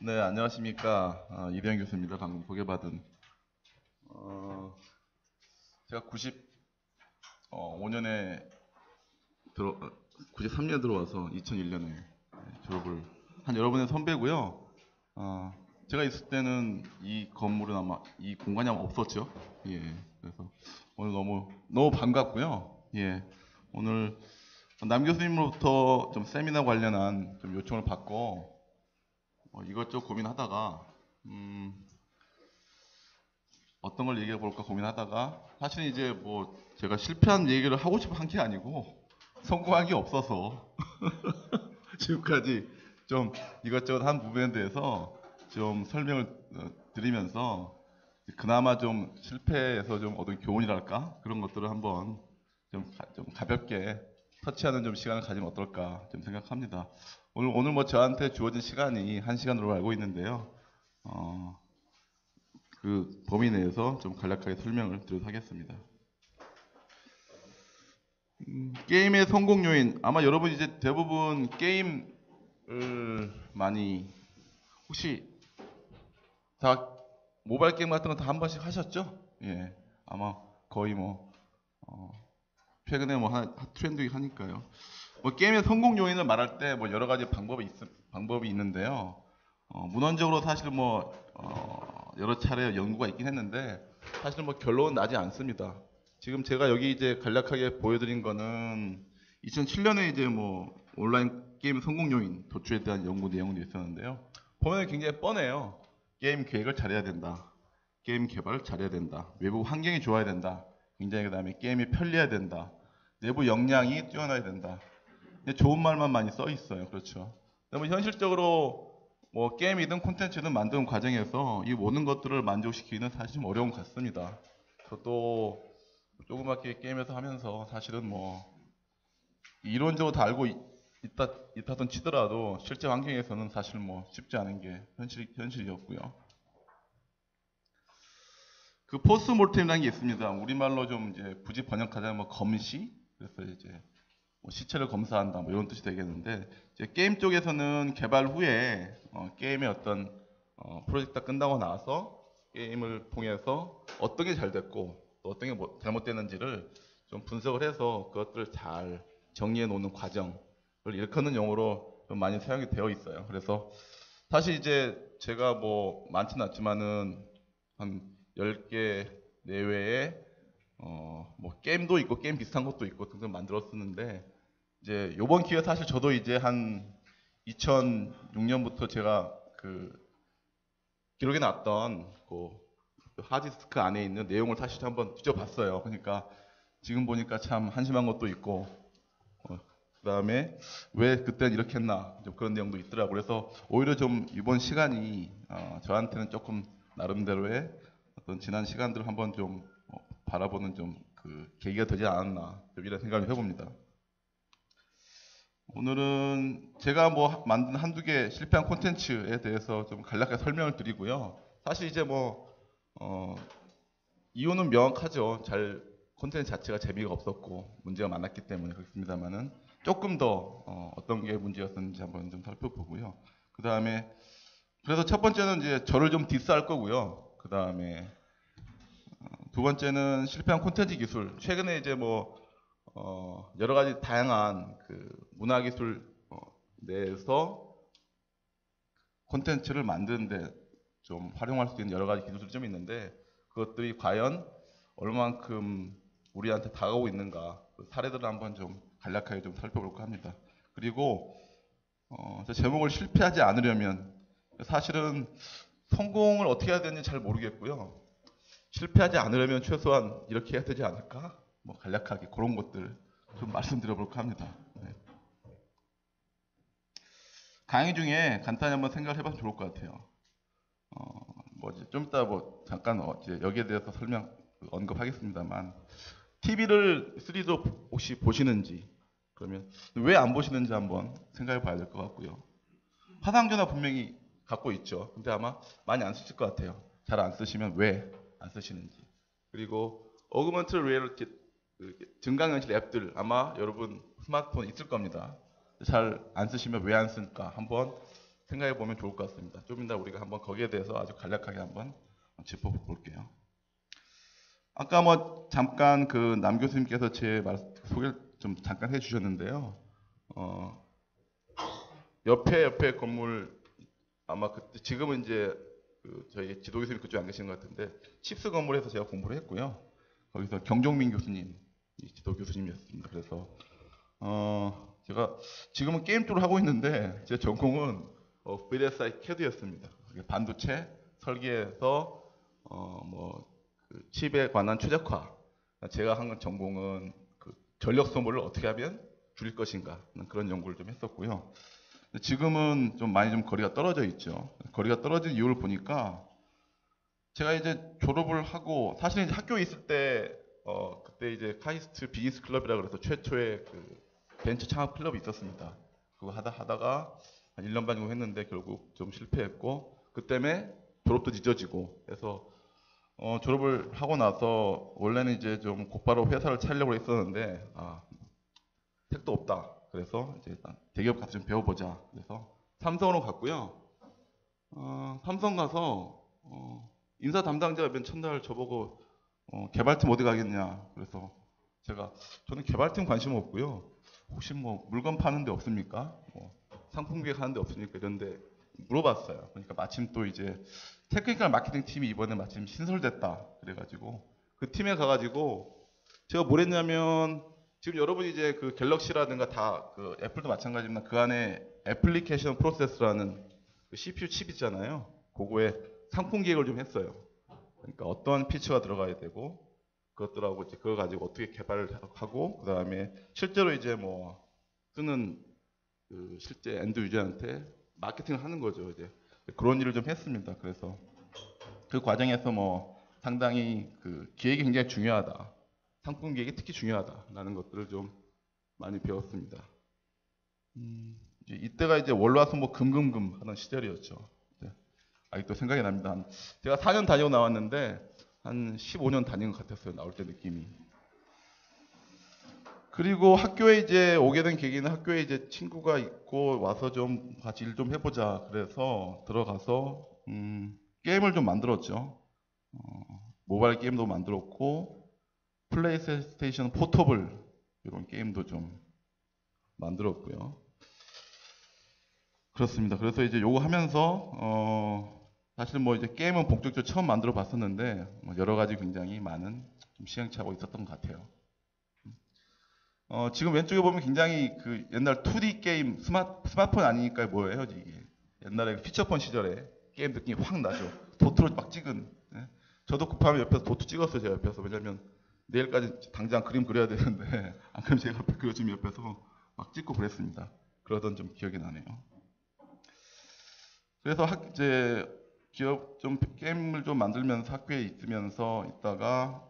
네, 안녕하십니까. 이대영 교수입니다. 방금 소개받은. 제가 95년에 93년 들어와서 2001년에 졸업을 한 여러분의 선배고요. 제가 있을 때는 이 건물은 아마 이 공간이 아마 없었죠. 예. 그래서 오늘 너무 반갑고요. 예. 오늘 남 교수님으로부터 좀 세미나 관련한 좀 요청을 받고 이것저것 고민하다가 어떤 걸 얘기해 볼까 고민하다가 사실은 이제 뭐 제가 실패한 얘기를 하고 싶어 한 게 아니고 성공한 게 없어서 지금까지 좀 이것저것 한 부분에 대해서 좀 설명을 드리면서 그나마 좀 실패에서 좀 얻은 교훈이랄까 그런 것들을 한번 좀 가볍게 터치하는 좀 시간을 가지면 어떨까 좀 생각합니다. 오늘 뭐 저한테 주어진 시간이 1시간으로 알고 있는데요. 그 범위 내에서 좀 간략하게 설명을 드리도록 하겠습니다. 게임의 성공 요인 아마 여러분 이제 대부분 게임을 많이 혹시 다 모바일 게임 같은 거 다 한 번씩 하셨죠? 예, 아마 거의 뭐 최근에 뭐 트렌드 하니까요. 뭐 게임의 성공 요인을 말할 때 뭐 여러 가지 방법이 있는데요. 문헌적으로 사실 뭐 여러 차례 연구가 있긴 했는데 사실 뭐 결론은 나지 않습니다. 지금 제가 여기 이제 간략하게 보여드린 거는 2007년에 이제 뭐 온라인 게임 성공 요인 도출에 대한 연구 내용도 있었는데요. 보면 굉장히 뻔해요. 게임 계획을 잘해야 된다. 게임 개발을 잘해야 된다. 외부 환경이 좋아야 된다. 굉장히 그다음에 게임이 편리해야 된다. 내부 역량이 뛰어나야 된다. 좋은 말만 많이 써 있어요. 그렇죠. 근데 뭐 현실적으로 뭐 게임이든 콘텐츠든 만드는 과정에서 이 모든 것들을 만족시키기는 사실 좀 어려운 것 같습니다. 저도 조그맣게 게임에서 하면서 사실은 뭐 이론적으로 다 알고 있다던 치더라도 실제 환경에서는 사실 뭐 쉽지 않은 게 현실이었고요. 그 포스모르템이라는 게 있습니다. 우리말로 좀 이제 굳이 번역하자면 뭐 검시? 그래서 이제 뭐 시체를 검사한다 뭐 이런 뜻이 되겠는데 이제 게임 쪽에서는 개발 후에 게임의 어떤 프로젝트가 끝나고 나서 게임을 통해서 어떤 게 잘 됐고 또 어떤 게 뭐 잘못됐는지를 좀 분석을 해서 그것들을 잘 정리해 놓는 과정을 일컫는 용어로 좀 많이 사용이 되어 있어요. 그래서 사실 이제 제가 뭐 많지는 않지만은 한 10개 내외에 뭐 게임도 있고 게임 비슷한 것도 있고 등등 만들었었는데 이제 요번 기회에 사실 저도 이제 한 2006년부터 제가 그 기록에 났던 그 하드디스크 안에 있는 내용을 사실 한번 뒤져봤어요. 그러니까 지금 보니까 참 한심한 것도 있고 그다음에 왜 그때는 이렇게 했나 좀 그런 내용도 있더라고요. 그래서 오히려 좀 이번 시간이 저한테는 조금 나름대로의 어떤 지난 시간들을 한번 좀 바라보는 좀 그 계기가 되지 않았나 좀 이런 생각을 해봅니다. 오늘은 제가 뭐 만든 한두 개 실패한 콘텐츠에 대해서 좀 간략하게 설명을 드리고요. 사실 이제 뭐 이유는 명확하죠. 콘텐츠 자체가 재미가 없었고 문제가 많았기 때문에 그렇습니다만은 조금 더 어떤 게 문제였는지 한번 좀 살펴보고요. 그 다음에 그래서 첫 번째는 이제 저를 좀 디스할 거고요. 그 다음에 두 번째는 실패한 콘텐츠 기술. 최근에 이제 뭐 여러 가지 다양한 그 문화 기술 내에서 콘텐츠를 만드는데 좀 활용할 수 있는 여러 가지 기술들이 좀 있는데 그것들이 과연 얼마만큼 우리한테 다가오고 있는가 그 사례들을 한번 좀 간략하게 좀 살펴볼까 합니다. 그리고 제목을 실패하지 않으려면 사실은 성공을 어떻게 해야 되는지 잘 모르겠고요. 실패하지 않으려면 최소한 이렇게 해야 되지 않을까? 뭐 간략하게 그런 것들 좀 말씀드려볼까 합니다. 네. 강의 중에 간단히 한번 생각을 해봐도 좋을 것 같아요. 뭐지 좀 이따 뭐 잠깐 이제 여기에 대해서 언급하겠습니다만 TV를 3도 혹시 보시는지 그러면 왜 안 보시는지 한번 생각해 봐야 될 것 같고요. 화상전화 분명히 갖고 있죠. 근데 아마 많이 안 쓰실 것 같아요. 잘 안 쓰시면 왜 안 쓰시는지. 그리고 어그먼트 리얼리티 증강현실 앱들 아마 여러분 스마트폰 있을 겁니다. 잘 안 쓰시면 왜 안 쓸까 한번 생각해 보면 좋을 것 같습니다. 좀 이따 우리가 한번 거기에 대해서 아주 간략하게 한번 짚어볼게요. 아까 뭐 잠깐 그 남 교수님께서 제 소개를 좀 잠깐 해주셨는데요. 옆에 건물 아마 그때 지금은 이제 그 저희 지도 교수님 그쪽 안 계시는 것 같은데 칩스 건물에서 제가 공부를 했고요. 거기서 경종민 교수님 지도 교수님이었습니다. 그래서 제가 지금은 게임 쪽을 하고 있는데 제 전공은 VLSI CAD였습니다. 반도체 설계에서 그 칩에 관한 최적화. 제가 한 전공은 그 전력 소모를 어떻게 하면 줄일 것인가 그런 연구를 좀 했었고요. 지금은 좀 많이 좀 거리가 떨어져 있죠. 거리가 떨어진 이유를 보니까 제가 이제 졸업을 하고 사실 이제 학교에 있을 때 그때 이제 카이스트 비즈니스 클럽이라 그래서 최초의 그 벤처 창업 클럽이 있었습니다. 그거 하다가 한 1년 반 정도 했는데 결국 좀 실패했고 그 때문에 졸업도 늦어지고 해서 졸업을 하고 나서 원래는 이제 좀 곧바로 회사를 차리려고 했었는데 택도 없다. 그래서 이제 일단 대기업 가서 좀 배워보자. 그래서 삼성으로 갔고요. 삼성 가서 인사 담당자가 맨 첫날 저보고 개발팀 어디 가겠냐. 그래서 저는 개발팀 관심 없고요. 혹시 뭐 물건 파는 데 없습니까? 뭐 상품 기획하는 데 없습니까? 이런데 물어봤어요. 그러니까 마침 또 이제 테크니컬 마케팅 팀이 이번에 마침 신설됐다. 그래가지고 그 팀에 가가지고 제가 뭘 했냐면 지금 여러분이 이제 그 갤럭시라든가 다 그 애플도 마찬가지지만 그 안에 애플리케이션 프로세스라는 그 CPU 칩 있잖아요. 그거에 상품 기획을 좀 했어요. 그러니까 어떤 피처가 들어가야 되고 그것들하고 이제 그거 가지고 어떻게 개발을 하고 그 다음에 실제로 이제 뭐 쓰는 그 실제 엔드 유저한테 마케팅을 하는 거죠. 이제 그런 일을 좀 했습니다. 그래서 그 과정에서 뭐 상당히 그 기획이 굉장히 중요하다. 상품 기획이 특히 중요하다라는 것들을 좀 많이 배웠습니다. 이때가 이제 월화수목 금금금 하던 시절이었죠. 아직도 생각이 납니다. 제가 4년 다니고 나왔는데 한 15년 다닌 것 같았어요. 나올 때 느낌이. 그리고 학교에 이제 오게 된 계기는 학교에 이제 친구가 있고 와서 좀 같이 일 좀 해보자. 그래서 들어가서 게임을 좀 만들었죠. 모바일 게임도 만들었고 플레이스테이션 포터블 이런 게임도 좀 만들었고요. 그렇습니다. 그래서 이제 요거 하면서 사실 뭐 이제 게임은 본격적으로 처음 만들어 봤었는데 여러 가지 굉장히 많은 좀 시행착오가 있었던 것 같아요. 지금 왼쪽에 보면 굉장히 그 옛날 2D 게임 스마트폰 아니니까 뭐예요 이게 옛날에 피처폰 시절에 게임 느낌이 확 나죠. 도트로 막 찍은. 예? 저도 급하면 옆에서 도트 찍었어요. 제 옆에서. 왜냐면 내일까지 당장 그림 그려야 되는데 안 그러면 제가 옆에 그려주면 옆에서 막 찍고 그랬습니다. 그러던 좀 기억이 나네요. 그래서 이제 기업 좀 게임을 좀 만들면서 학교에 있으면서 있다가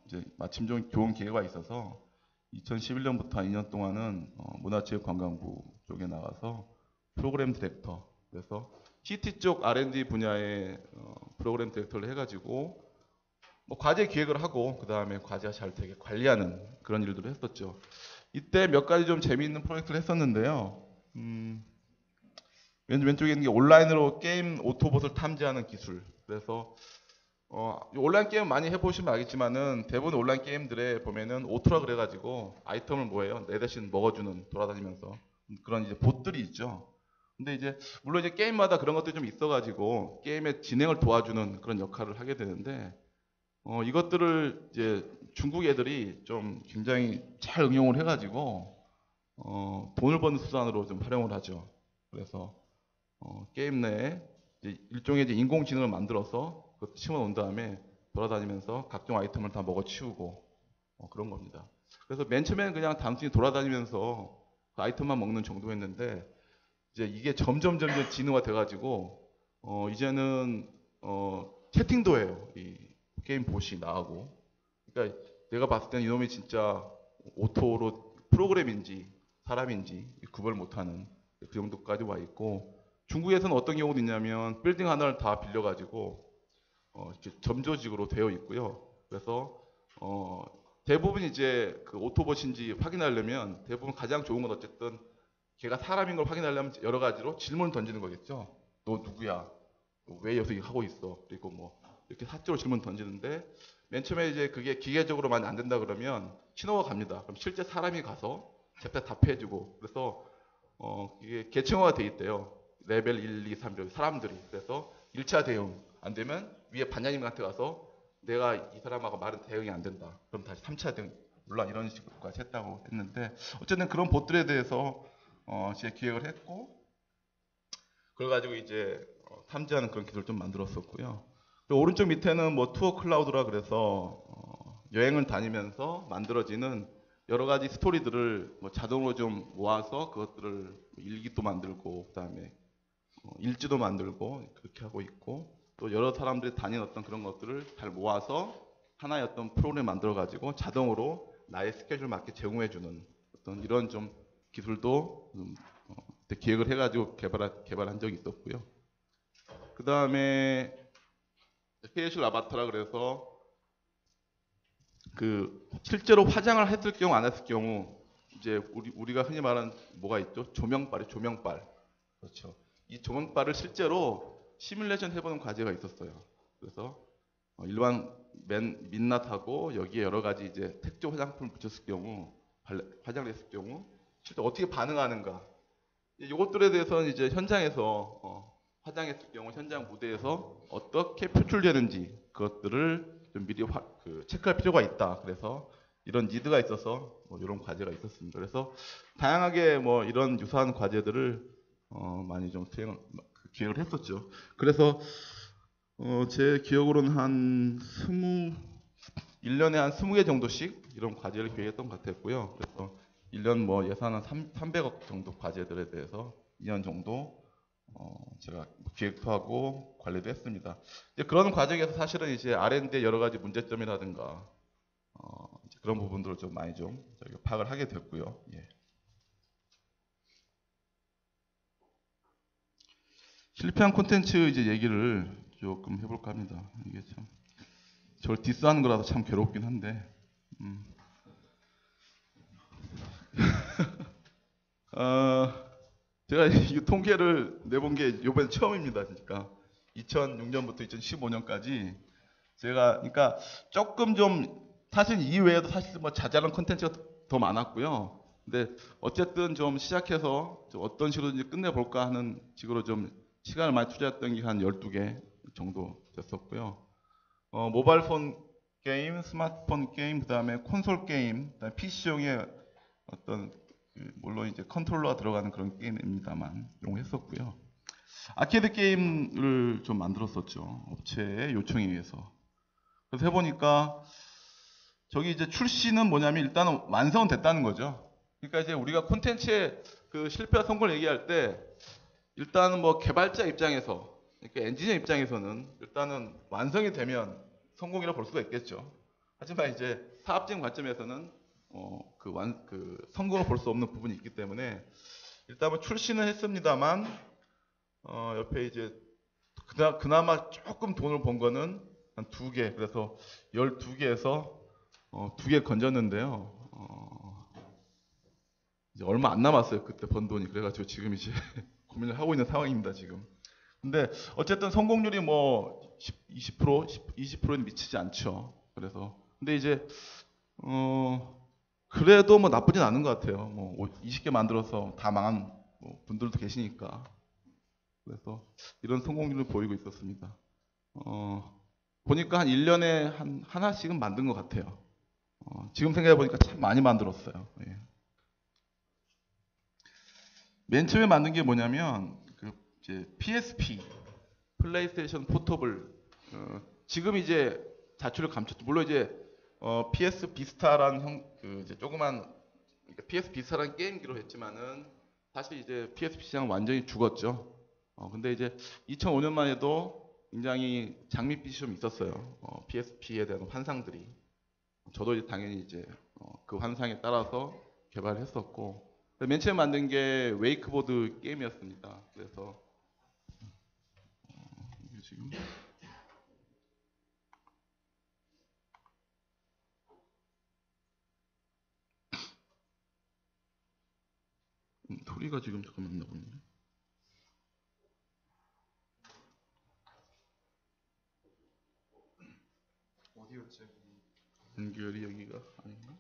이제 마침 좀 좋은 기회가 있어서 2011년부터 한 2년 동안은 문화체육관광부 쪽에 나가서 프로그램 디렉터 그래서 CT 쪽 R&D 분야의 프로그램 디렉터를 해가지고 뭐 과제 기획을 하고 그 다음에 과제가 잘 되게 관리하는 그런 일들을 했었죠. 이때 몇 가지 좀 재미있는 프로젝트를 했었는데요. 왼쪽에 있는 게 온라인으로 게임 오토봇을 탐지하는 기술. 그래서 온라인 게임 많이 해보시면 알겠지만은 대부분 온라인 게임들에 보면은 오토라 그래가지고 아이템을 뭐예요? 내 대신 먹어주는 돌아다니면서 그런 이제 봇들이 있죠. 근데 이제 물론 이제 게임마다 그런 것들이 좀 있어가지고 게임의 진행을 도와주는 그런 역할을 하게 되는데 이것들을 이제 중국 애들이 좀 굉장히 잘 응용을 해가지고 돈을 버는 수단으로 좀 활용을 하죠. 그래서 게임 내에 이제 일종의 이제 인공지능을 만들어서 그 심어 놓은 다음에 돌아다니면서 각종 아이템을 다 먹어치우고 그런 겁니다. 그래서 맨 처음에는 그냥 단순히 돌아다니면서 그 아이템만 먹는 정도였는데 이제 이게 점점 진화가 돼가지고 이제는 채팅도 해요. 이 게임 봇이 나하고. 그러니까 내가 봤을 때는 이놈이 진짜 오토로 프로그램인지 사람인지 구별 못하는 그 정도까지 와 있고 중국에서는 어떤 경우도 있냐면 빌딩 하나를 다 빌려가지고 이렇게 점조직으로 되어 있고요. 그래서 대부분 이제 그 오토봇인지 확인하려면 대부분 가장 좋은 건 어쨌든 걔가 사람인 걸 확인하려면 여러 가지로 질문을 던지는 거겠죠. 너 누구야? 너 왜 여기서 하고 있어? 그리고 뭐 이렇게 사적으로 질문 던지는데 맨 처음에 이제 그게 기계적으로만 안 된다 그러면 신호가 갑니다. 그럼 실제 사람이 가서 제때 답해주고 그래서 이게 계층화가 돼 있대요. 레벨 1, 2, 3 이렇게 사람들이. 그래서 1차 대응 안 되면 위에 반장님한테 가서 내가 이 사람하고 말은 대응이 안 된다. 그럼 다시 3차 대응. 물론 이런 식으로까지 했다고 했는데 어쨌든 그런 봇들에 대해서 제 기획을 했고 그걸 가지고 이제 탐지하는 그런 기술을 좀 만들었었고요. 그리고 오른쪽 밑에는 뭐 투어 클라우드라 그래서 여행을 다니면서 만들어지는 여러 가지 스토리들을 뭐 자동으로 좀 모아서 그것들을 일기도 만들고 그다음에 일지도 만들고 그렇게 하고 있고 또 여러 사람들이 다닌 어떤 그런 것들을 잘 모아서 하나의 어떤 프로그램을 만들어 가지고 자동으로 나의 스케줄 맞게 제공해 주는 어떤 이런 좀 기술도 그때 기획을 해가지고 개발한 적이 있었고요. 그 다음에 페이셜 아바타라 그래서 그 실제로 화장을 했을 경우 안 했을 경우 이제 우리가 흔히 말하는 뭐가 있죠? 조명빨. 그렇죠. 이 조명빨을 실제로 시뮬레이션 해보는 과제가 있었어요. 그래서 일반 민낯하고 여기에 여러 가지 이제 특정 화장품을 붙였을 경우 화장을 했을 경우 실제 어떻게 반응하는가 이것들에 대해서는 이제 현장에서 화장했을 경우 현장 무대에서 어떻게 표출되는지 그것들을 좀 미리 체크할 필요가 있다. 그래서 이런 니드가 있어서 뭐 이런 과제가 있었습니다. 그래서 다양하게 뭐 이런 유사한 과제들을 많이 좀 기획을 했었죠. 그래서 제 기억으로는 한 1년에 한 20개 정도씩 이런 과제를 기획했던 것 같았고요. 그래서 1년 뭐 예산 한 300억 정도 과제들에 대해서 2년 정도 제가 기획도 하고 관리도 했습니다. 이제 그런 과정에서 사실은 이제 R&D의 여러 가지 문제점이라든가 이제 그런 부분들을 좀 많이 좀 저희가 파악을 하게 됐고요. 예. 실패한 콘텐츠 이제 얘기를 조금 해볼까 합니다. 이게 참 저를 디스하는 거라서 참 괴롭긴 한데. 제가 이 통계를 내본 게 이번에 처음입니다. 그러니까 2006년부터 2015년까지 제가 그러니까 조금 좀 사실 이외에도 사실 뭐 자잘한 콘텐츠가 더 많았고요. 근데 어쨌든 좀 시작해서 좀 어떤 식으로 이제 끝내볼까 하는 식으로 좀 시간을 많이 투자했던 게 한 12개 정도 됐었고요. 모바일 폰 게임, 스마트폰 게임, 그다음에 콘솔 게임, 그다음에 PC용의 어떤 물론 이제 컨트롤러가 들어가는 그런 게임입니다만 이용했었고요. 아케이드 게임을 좀 만들었었죠. 업체의 요청에 의해서. 그래서 해보니까 저기 이제 출시는 뭐냐면 일단은 완성은 됐다는 거죠. 그러니까 이제 우리가 콘텐츠의 그 실패와 성공을 얘기할 때 일단은 뭐 개발자 입장에서 그러니까 엔지니어 입장에서는 일단은 완성이 되면 성공이라고 볼 수가 있겠죠. 하지만 이제 사업적인 관점에서는 그 성공을 볼 수 없는 부분이 있기 때문에 일단 뭐 출시는 했습니다만 옆에 이제 그나마 조금 돈을 번 거는 한 2개 그래서 12개에서 2개 건졌는데요. 이제 얼마 안 남았어요. 그때 번 돈이. 그래가지고 지금 이제 고민을 하고 있는 상황입니다. 지금. 근데 어쨌든 성공률이 뭐 20%, 20%는 미치지 않죠. 그래서 근데 이제 그래도 뭐 나쁘진 않은 것 같아요. 뭐 20개 만들어서 다 망한 분들도 계시니까. 그래서 이런 성공률을 보이고 있었습니다. 보니까 한 1년에 하나씩은 만든 것 같아요. 지금 생각해 보니까 참 많이 만들었어요. 예. 맨 처음에 만든 게 뭐냐면 그 이제 PSP 플레이스테이션 포터블 지금 이제 자취를 감췄죠. 물론 이제 PS 비스타라는 그 이제 조그만 그러니까 PS 비스타라는 게임기로 했지만은 사실 이제 PSP 시장은 완전히 죽었죠. 근데 이제 2005년만 해도 굉장히 장밋빛이 좀 있었어요. PSP에 대한 환상들이. 저도 이제 당연히 이제 그 환상에 따라서 개발했었고 맨 처음 만든 게 웨이크보드 게임이었습니다. 그래서 이게 지금 소리가 지금 잠깐만 나거든요. 어디였지? 연결이 여기가 아닌가?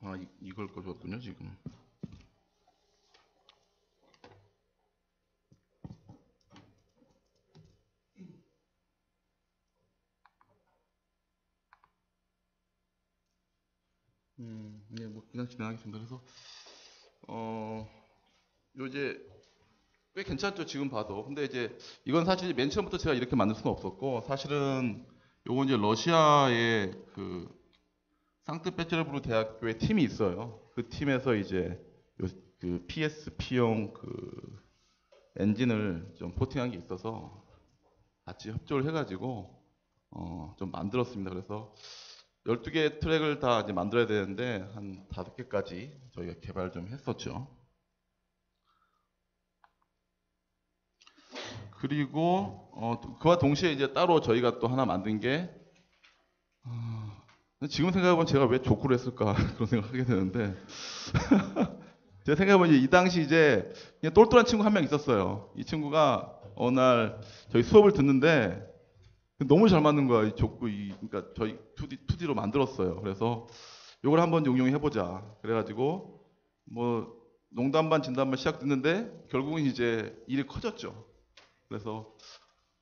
아, 이걸 꺼줬군요, 지금. 네, 뭐 그냥 진행하겠습니다. 그래서 요 이제 꽤 괜찮죠, 지금 봐도. 근데 이제 이건 사실 맨 처음부터 제가 이렇게 만들 수는 없었고, 사실은 요건 이제 러시아의 그 상트페테르부르 대학교의 팀이 있어요. 그 팀에서 이제 그 PSP용 그 엔진을 좀 포팅한 게 있어서 같이 협조를 해가지고 좀 만들었습니다. 그래서 12개 트랙을 다 이제 만들어야 되는데 한 5개까지 저희가 개발 좀 했었죠. 그리고 그와 동시에 이제 따로 저희가 또 하나 만든 게 지금 생각해보면 제가 왜 족구를 했을까 그런 생각하게 되는데 제가 생각해보면 이 당시 이제 그냥 똘똘한 친구 한 명 있었어요. 이 친구가 어느 날 저희 수업을 듣는데 너무 잘 맞는 거야. 이 족구 그러니까 저희 2D로 만들었어요. 그래서 이걸 한번 응용해보자. 그래가지고 뭐 농담 반 진담 반 시작됐는데 결국은 이제 일이 커졌죠. 그래서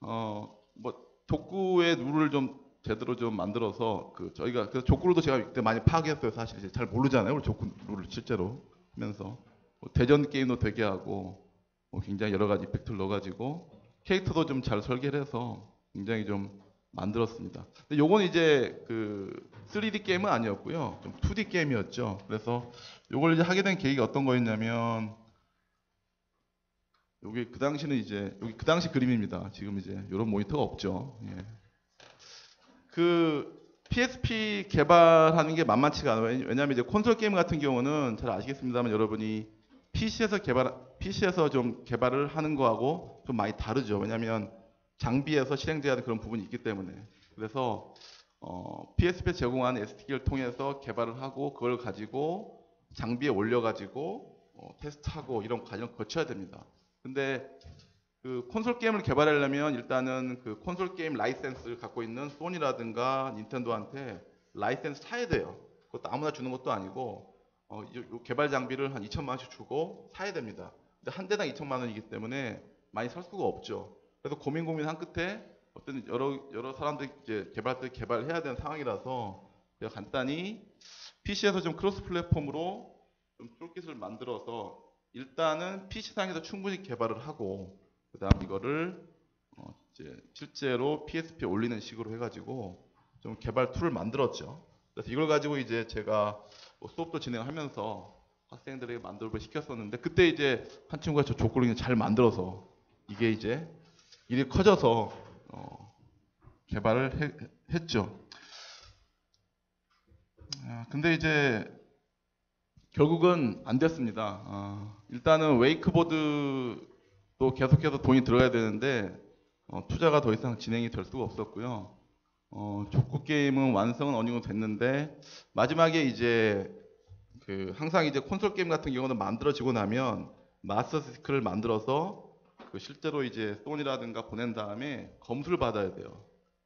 뭐 족구의 룰을 좀 제대로 좀 만들어서 저희가 그래서 족구로도 제가 그때 많이 파악했어요. 사실 이제 잘 모르잖아요. 우리 족구 룰을 실제로 하면서 뭐 대전 게임도 되게 하고 뭐 굉장히 여러 가지 이펙트를 넣어가지고 캐릭터도 좀 잘 설계를 해서 굉장히 좀 만들었습니다. 근데 요건 이제 그 3D 게임은 아니었고요. 좀 2D 게임이었죠. 그래서 요걸 이제 하게 된 계기가 어떤 거였냐면 여기 그 당시는 이제 여기 그 당시 그림입니다. 지금 이제 이런 모니터가 없죠. 예. 그 PSP 개발하는 게 만만치가 않아요. 왜냐하면 이제 콘솔 게임 같은 경우는 잘 아시겠습니다만 여러분이 PC에서 좀 개발을 하는 거하고 좀 많이 다르죠. 왜냐하면 장비에서 실행돼야 하는 그런 부분이 있기 때문에. 그래서 PSP 제공한 SDK를 통해서 개발을 하고 그걸 가지고 장비에 올려가지고 테스트하고 이런 과정을 거쳐야 됩니다. 근데 그 콘솔 게임을 개발하려면 일단은 그 콘솔 게임 라이센스를 갖고 있는 소니라든가 닌텐도한테 라이센스 사야 돼요. 그것도 아무나 주는 것도 아니고 요 개발 장비를 한 2천만 원씩 주고 사야 됩니다. 근데 한 대당 2천만 원이기 때문에 많이 살 수가 없죠. 그래서 고민한 끝에 어떤 여러 사람들이 이제 개발을 해야 되는 상황이라서 제가 간단히 PC에서 좀 크로스 플랫폼으로 좀 툴킷을 만들어서 일단은 PC상에서 충분히 개발을 하고 그다음 이거를 이제 실제로 PSP에 올리는 식으로 해가지고 좀 개발 툴을 만들었죠. 그래서 이걸 가지고 이제 제가 뭐 수업도 진행하면서 학생들에게 만들고 시켰었는데 그때 이제 한 친구가 저 족구를 잘 만들어서 이게 이제 일이 커져서 개발을 했죠. 근데 이제 결국은 안 됐습니다. 일단은 웨이크보드도 계속해서 돈이 들어야 되는데 투자가 더 이상 진행이 될 수가 없었고요. 족구 게임은 완성은 어느 정도 됐는데 마지막에 이제 항상 이제 콘솔 게임 같은 경우는 만들어지고 나면 마스터 디스크를 만들어서 실제로 이제 소니라든가 보낸 다음에 검수를 받아야 돼요.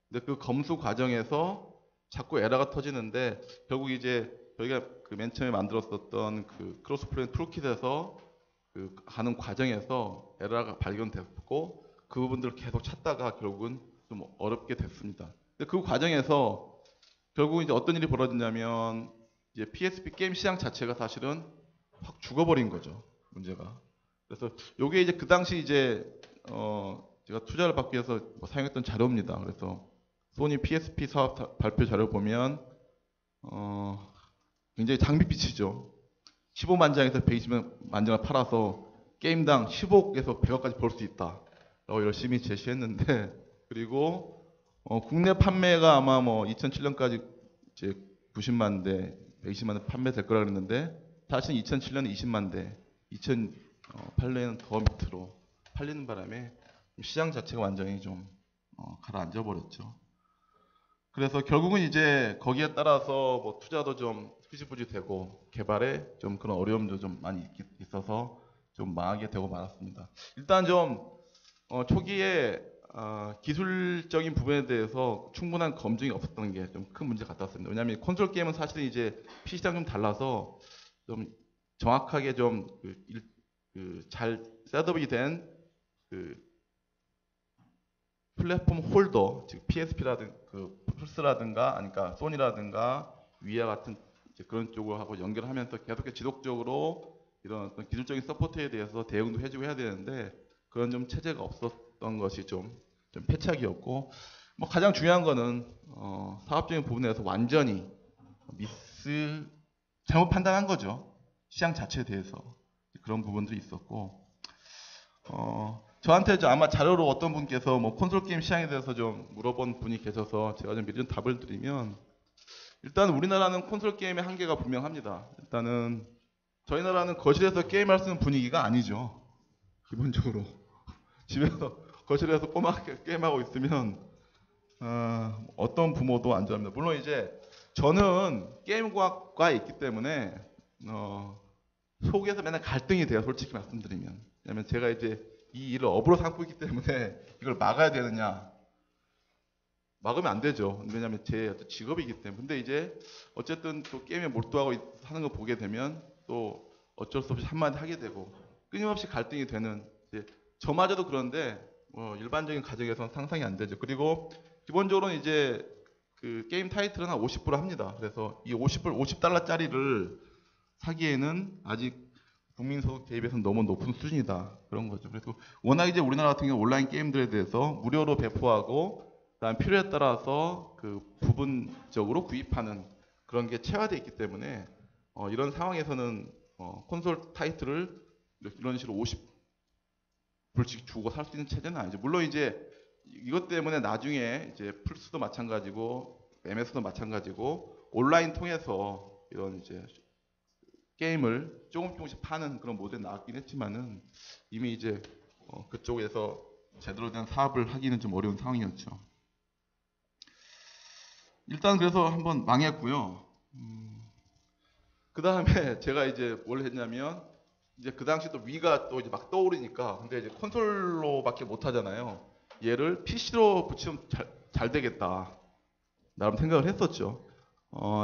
근데 그 검수 과정에서 자꾸 에러가 터지는데 결국 이제 저희가 맨 처음에 만들었었던 그 크로스 플레인 툴킷에서 가는 과정에서 에러가 발견됐고 그 부분들을 계속 찾다가 결국은 좀 어렵게 됐습니다. 근데 그 과정에서 결국 이제 어떤 일이 벌어졌냐면 이제 PSP 게임 시장 자체가 사실은 확 죽어버린 거죠. 문제가. 그래서 요게 이제 그 당시 이제 제가 투자를 받기 위해서 사용했던 자료입니다. 그래서 소니 PSP 사업 발표 자료 보면 굉장히 장밋빛이죠. 15만 장에서 120만 장을 팔아서 게임당 10억에서 100억까지 벌 수 있다. 라고 열심히 제시했는데 그리고 국내 판매가 아마 뭐 2007년까지 이제 90만 대, 120만 대 판매될 거라 그랬는데 사실 2007년에 20만 대, 2008년에는 더 밑으로 팔리는 바람에 시장 자체가 완전히 좀 가라앉아 버렸죠. 그래서 결국은 이제 거기에 따라서 뭐 투자도 좀 흐지부지 되고 개발에 좀 그런 어려움도 좀 많이 있어서 좀 망하게 되고 말았습니다. 일단 좀 초기에 기술적인 부분에 대해서 충분한 검증이 없었던 게 좀 큰 문제 같았습니다. 왜냐하면 콘솔 게임은 사실은 이제 PC랑 좀 달라서 좀 정확하게 좀 잘 셋업이 된 플랫폼 홀더, 즉 PSP라든 플스라든가, 아니까 소니라든가 위아 같은 이제 그런 쪽을 하고 연결하면서 계속 지속적으로 이런 어떤 기술적인 서포트에 대해서 대응도 해주고 해야 되는데 그런 좀 체제가 없었던 것이 좀 패착이었고, 뭐 가장 중요한 거는 사업적인 부분에서 완전히 잘못 판단한 거죠. 시장 자체에 대해서 그런 부분도 있었고, 저한테 아마 자료로 어떤 분께서 뭐 콘솔 게임 시장에 대해서 좀 물어본 분이 계셔서 제가 좀 미리 답을 드리면, 일단 우리나라는 콘솔 게임의 한계가 분명합니다. 일단은 저희 나라는 거실에서 게임할 수 있는 분위기가 아니죠. 기본적으로 집에서 거실에서 꼬맣게 게임하고 있으면 어떤 부모도 안 좋아합니다. 물론 이제 저는 게임과에 있기 때문에 속에서 맨날 갈등이 돼요. 솔직히 말씀드리면. 왜냐면 제가 이제 이 일을 업으로 삼고 있기 때문에 이걸 막아야 되느냐, 막으면 안 되죠. 왜냐면 제 어떤 직업이기 때문에. 근데 이제 어쨌든 또 게임에 몰두하고 하는 거 보게 되면 또 어쩔 수 없이 한마디 하게 되고 끊임없이 갈등이 되는, 이제 저마저도 그런데 일반적인 가정에서는 상상이 안 되죠. 그리고 기본적으로는 이제 그 게임 타이틀은 한 50불 합니다. 그래서 이 50달러짜리를 사기에는 아직 국민 소득 대비해서는 너무 높은 수준이다. 그런 거죠. 그래서 워낙 이제 우리나라 같은 경우 온라인 게임들에 대해서 무료로 배포하고 그다음 필요에 따라서 그 부분적으로 구입하는 그런 게 체화되어 있기 때문에 이런 상황에서는 콘솔 타이틀을 이런 식으로 50불씩 주고 살 수 있는 체제는 아니죠. 물론 이제 이것 때문에 나중에 이제 플스도 마찬가지고 MS도 마찬가지고 온라인 통해서 이런 이제 게임을 조금씩 파는 그런 모델이 나왔긴 했지만은 이미 이제 그쪽에서 제대로 된 사업을 하기는 좀 어려운 상황이었죠. 일단 그래서 한번 망했고요. 그 다음에 제가 이제 뭘 했냐면, 이제 그 당시 또 위가 또 이제 막 떠오르니까, 근데 이제 콘솔로밖에 못 하잖아요. 얘를 PC로 붙이면 잘 되겠다. 나름 생각을 했었죠.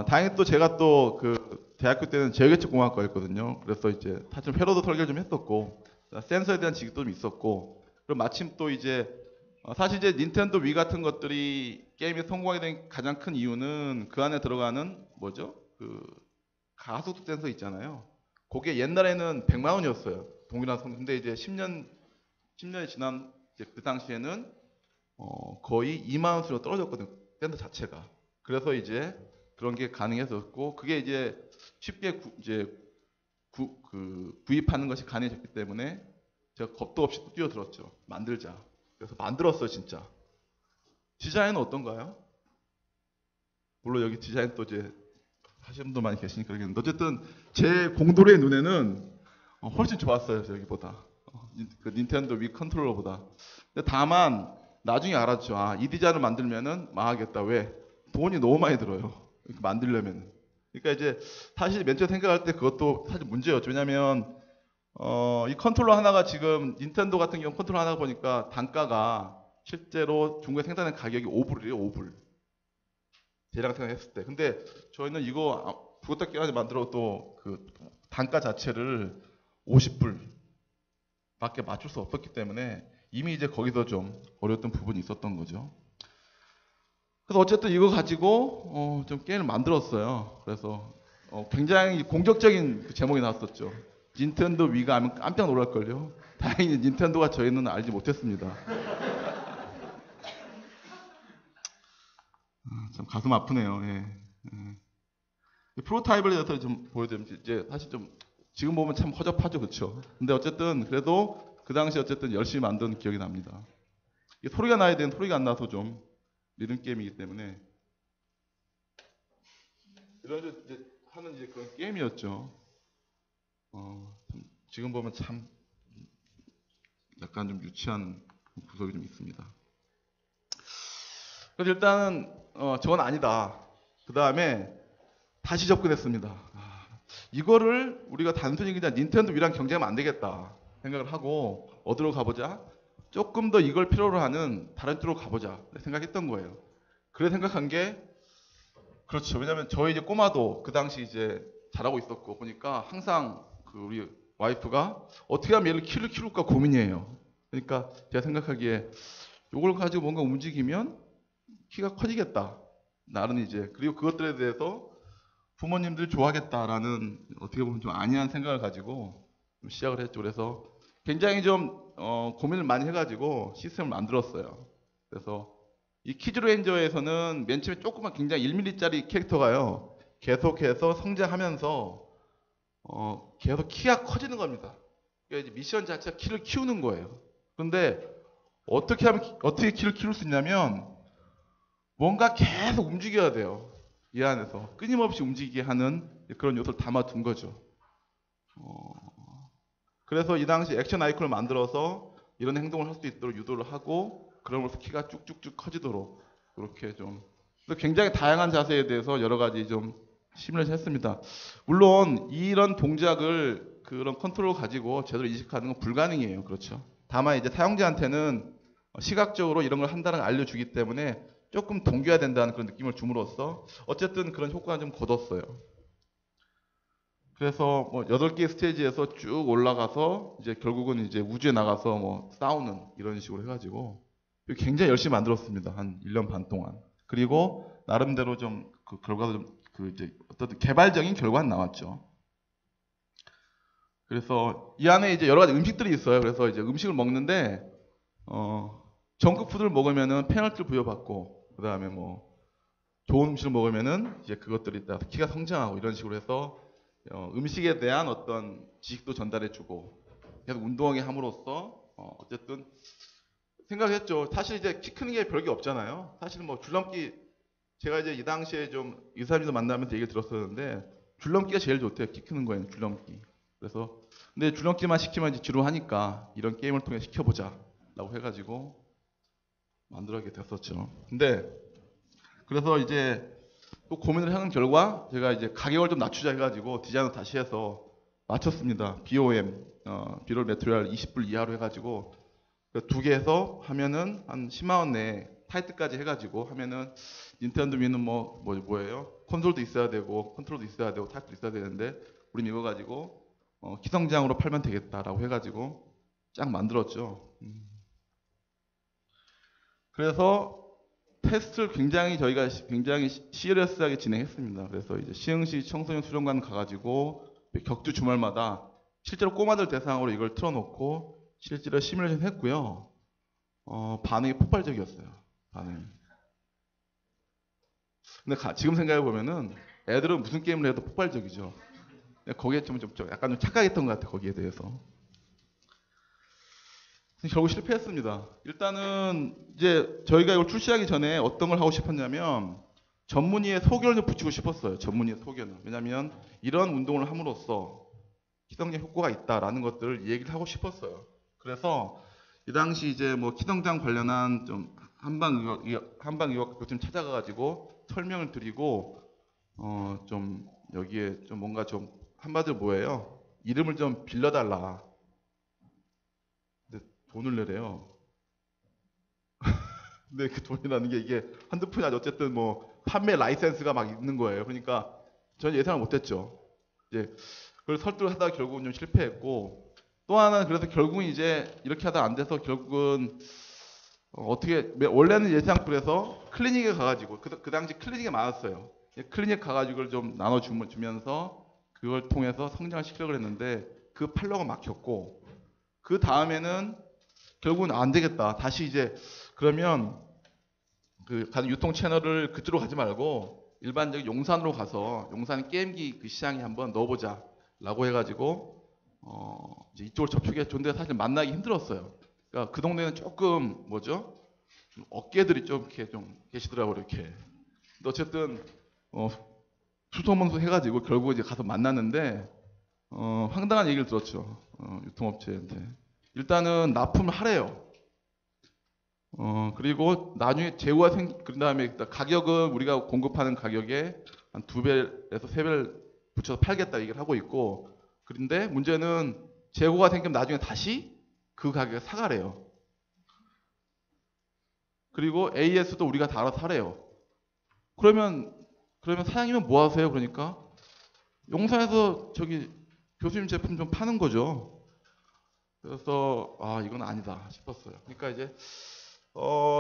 다행히 또 제가 또 그 대학교 때는 제어계측공학과였거든요. 그래서 이제 사실 회로도 설계를 좀 했었고, 센서에 대한 지식도 좀 있었고, 그리고 마침 또 이제 사실 이제 닌텐도 위 같은 것들이 게임이 성공하게 된 가장 큰 이유는 그 안에 들어가는 뭐죠? 그 가속도 센서 있잖아요. 그게 옛날에는 100만 원이었어요. 동일한 성능. 근데 이제 10년이 지난 이제 그 당시에는 거의 2만 원 수로 떨어졌거든요. 센서 자체가. 그래서 이제 그런 게 가능했었고, 그게 이제 쉽게 구입하는 것이 가능해졌기 때문에 제가 겁도 없이 또 뛰어들었죠. 만들자. 그래서 만들었어요, 진짜. 디자인은 어떤가요? 물론 여기 디자인 또 이제 하시는 분들 많이 계시니까 그러겠는데, 어쨌든 제 공돌의 눈에는 훨씬 좋았어요, 저기보다. 그 닌텐도 위 컨트롤러보다. 근데 다만 나중에 알았죠. 이 디자인을 만들면은 망하겠다. 왜? 돈이 너무 많이 들어요. 만들려면. 그러니까 이제 사실 맨 처음 생각할 때 그것도 사실 문제였죠. 왜냐면 이 컨트롤러 하나가 지금 닌텐도 같은 경우 컨트롤러 하나 보니까 단가가 실제로 중국에 생산하는 가격이 5불이에요. 5불. 대략 생각했을 때. 근데 저희는 이거 죽었다 깨어나지 만들어도 그 단가 자체를 50불 밖에 맞출 수 없었기 때문에 이미 이제 거기서 좀 어려웠던 부분이 있었던 거죠. 그래서 어쨌든 이거 가지고 좀 게임을 만들었어요. 그래서 굉장히 공격적인 그 제목이 나왔었죠. 닌텐도 위가 하면 깜짝 놀랄걸요. 다행히 닌텐도가 저희는 알지 못했습니다. 참 가슴 아프네요. 예. 프로타입에 대해서 좀 보여드리면, 이제 사실 좀 지금 보면 참 허접하죠, 그렇죠? 근데 어쨌든 그래도 그 당시 어쨌든 열심히 만든 기억이 납니다. 이게 소리가 나야 되는 소리가 안 나서 좀 리듬 게임이기 때문에 이런 이제 하는 이제 그런 게임이었죠. 지금 보면 참 약간 좀 유치한 구석이 좀 있습니다. 그래서 일단은 저건 아니다. 그 다음에 다시 접근했습니다. 이거를 우리가 단순히 그냥 닌텐도 위랑 경쟁하면 안 되겠다 생각을 하고 어디로 가보자? 조금 더 이걸 필요로 하는 다른 쪽으로 가보자 생각했던 거예요. 그래 생각한 게 그렇죠. 왜냐면 저희 이제 꼬마도 그 당시 이제 잘하고 있었고 보니까 항상 그 우리 와이프가 어떻게 하면 얘를 키울까 고민이에요. 그러니까 제가 생각하기에 이걸 가지고 뭔가 움직이면 키가 커지겠다. 나는 이제 그리고 그것들에 대해서 부모님들이 좋아하겠다라는 어떻게 보면 좀 안이한 생각을 가지고 좀 시작을 했죠. 그래서 굉장히 좀 고민을 많이 해가지고 시스템을 만들었어요. 그래서 이 키즈레인저에서는 맨 처음에 조그만 굉장히 1mm짜리 캐릭터가요. 계속해서 성장하면서 계속 키가 커지는 겁니다. 그러니까 이제 미션 자체가 키를 키우는 거예요. 그런데 어떻게 키를 키울 수 있냐면 뭔가 계속 움직여야 돼요. 이 안에서 끊임없이 움직이게 하는 그런 요소를 담아둔 거죠. 그래서 이 당시 액션 아이콘을 만들어서 이런 행동을 할 수 있도록 유도를 하고 그러면서 키가 쭉쭉쭉 커지도록 그렇게 좀 굉장히 다양한 자세에 대해서 여러 가지 좀 시뮬레이션 했습니다. 물론 이런 동작을 그런 컨트롤 가지고 제대로 인식하는 건 불가능해요. 그렇죠. 다만 이제 사용자한테는 시각적으로 이런 걸 한다는 걸 알려주기 때문에 조금 동겨야 된다는 그런 느낌을 줌으로써 어쨌든 그런 효과는 좀 거뒀어요. 그래서 뭐 8개의 스테이지에서 쭉 올라가서 이제 결국은 이제 우주에 나가서 뭐 싸우는 이런 식으로 해가지고 굉장히 열심히 만들었습니다. 한 1년 반 동안. 그리고 나름대로 좀 그 결과도 좀 그 이제 어떤 개발적인 결과는 나왔죠. 그래서 이 안에 이제 여러 가지 음식들이 있어요. 그래서 이제 음식을 먹는데 정크푸드를 먹으면은 페널티를 부여받고 그 다음에 뭐 좋은 음식을 먹으면은 이제 그것들이 따라서 키가 성장하고 이런 식으로 해서 음식에 대한 어떤 지식도 전달해주고 계속 운동하게 함으로써 어쨌든 생각했죠. 사실 이제 키 크는 게 별게 없잖아요. 사실 뭐 줄넘기 제가 이제 이 당시에 좀 이사님도 만나면서 얘기를 들었었는데 줄넘기가 제일 좋대요. 키 크는 거에는 줄넘기. 그래서 근데 줄넘기만 시키면 이제 지루하니까 이런 게임을 통해 시켜보자라고 해가지고 만들어게 됐었죠. 근데 그래서 이제 또 고민을 하는 결과 제가 이제 가격을 좀 낮추자 해가지고 디자인을 다시 해서 맞췄습니다. BOM, 비롤 메트리얼 20불 이하로 해가지고 두 개 해서 하면은 한 10만 원 내에 타이트까지 해가지고 하면은 닌텐도 미는 뭐예요? 콘솔도 있어야 되고 컨트롤도 있어야 되고 타이트도 있어야 되는데 우린 이거 가지고 기성장으로 팔면 되겠다라고 해가지고 쫙 만들었죠. 그래서 테스트를 저희가 굉장히 시리어스하게 진행했습니다. 그래서 이제 시흥시 청소년 수련관 가가지고 격주 주말마다 실제로 꼬마들 대상으로 이걸 틀어놓고 실제로 시뮬레이션 했고요. 반응이 폭발적이었어요. 반응이. 근데 지금 생각해 보면은 애들은 무슨 게임을 해도 폭발적이죠. 거기에 좀 약간 좀 착각했던 것 같아요. 거기에 대해서. 결국 실패했습니다. 일단은 이제 저희가 이걸 출시하기 전에 어떤 걸 하고 싶었냐면 전문의의 소견을 좀 붙이고 싶었어요. 전문의의 소견을. 왜냐하면 이런 운동을 함으로써 기성장 효과가 있다라는 것들을 얘기를 하고 싶었어요. 그래서 이 당시 이제 뭐 기성장 관련한 좀 한방의학 좀 찾아가가지고 설명을 드리고 좀 여기에 좀 뭔가 좀 한마디로 뭐예요? 이름을 좀 빌려달라. 근데 돈을 내래요. 근데 그 돈이라는 게 이게 한두 푼이 아니라 어쨌든 뭐 판매 라이센스가 막 있는 거예요. 그러니까 저는 예상을 못했죠. 이제 그걸 설득을 하다가 결국은 좀 실패했고 또 하나는 그래서 결국은 이제 이렇게 하다 안 돼서 결국은 어떻게 원래는 예상풀에서 클리닉에 가가지고 그 당시 클리닉에 많았어요. 클리닉 가가지고 좀 나눠주면서 그걸 통해서 성장을 시키려고 했는데 그 팔로가 막혔고 그 다음에는 결국은 안 되겠다. 다시 이제 그러면 그 가는 유통 채널을 그쪽으로 가지 말고 일반적인 용산으로 가서 용산 게임기 그 시장에 한번 넣어보자라고 해가지고 이제 이쪽을 접촉해 줬는데 사실 만나기 힘들었어요. 그러니까 그 동네는 조금 뭐죠? 좀 어깨들이 좀 이렇게 좀 계시더라고요. 이렇게. 근데 어쨌든 수소문수 해가지고 결국 이제 가서 만났는데 황당한 얘기를 들었죠. 유통업체한테. 일단은 납품을 하래요. 그리고 나중에 그 다음에 가격은 우리가 공급하는 가격에 한 2배에서 3배를 붙여서 팔겠다 얘기를 하고 있고, 그런데 문제는 재고가 생기면 나중에 다시 그 가격에 사가래요. 그리고 AS도 우리가 다 알아서 사래요. 그러면 사장님은 뭐 하세요? 그러니까 용산에서 저기 교수님 제품 좀 파는 거죠. 그래서 이건 아니다 싶었어요. 그러니까 이제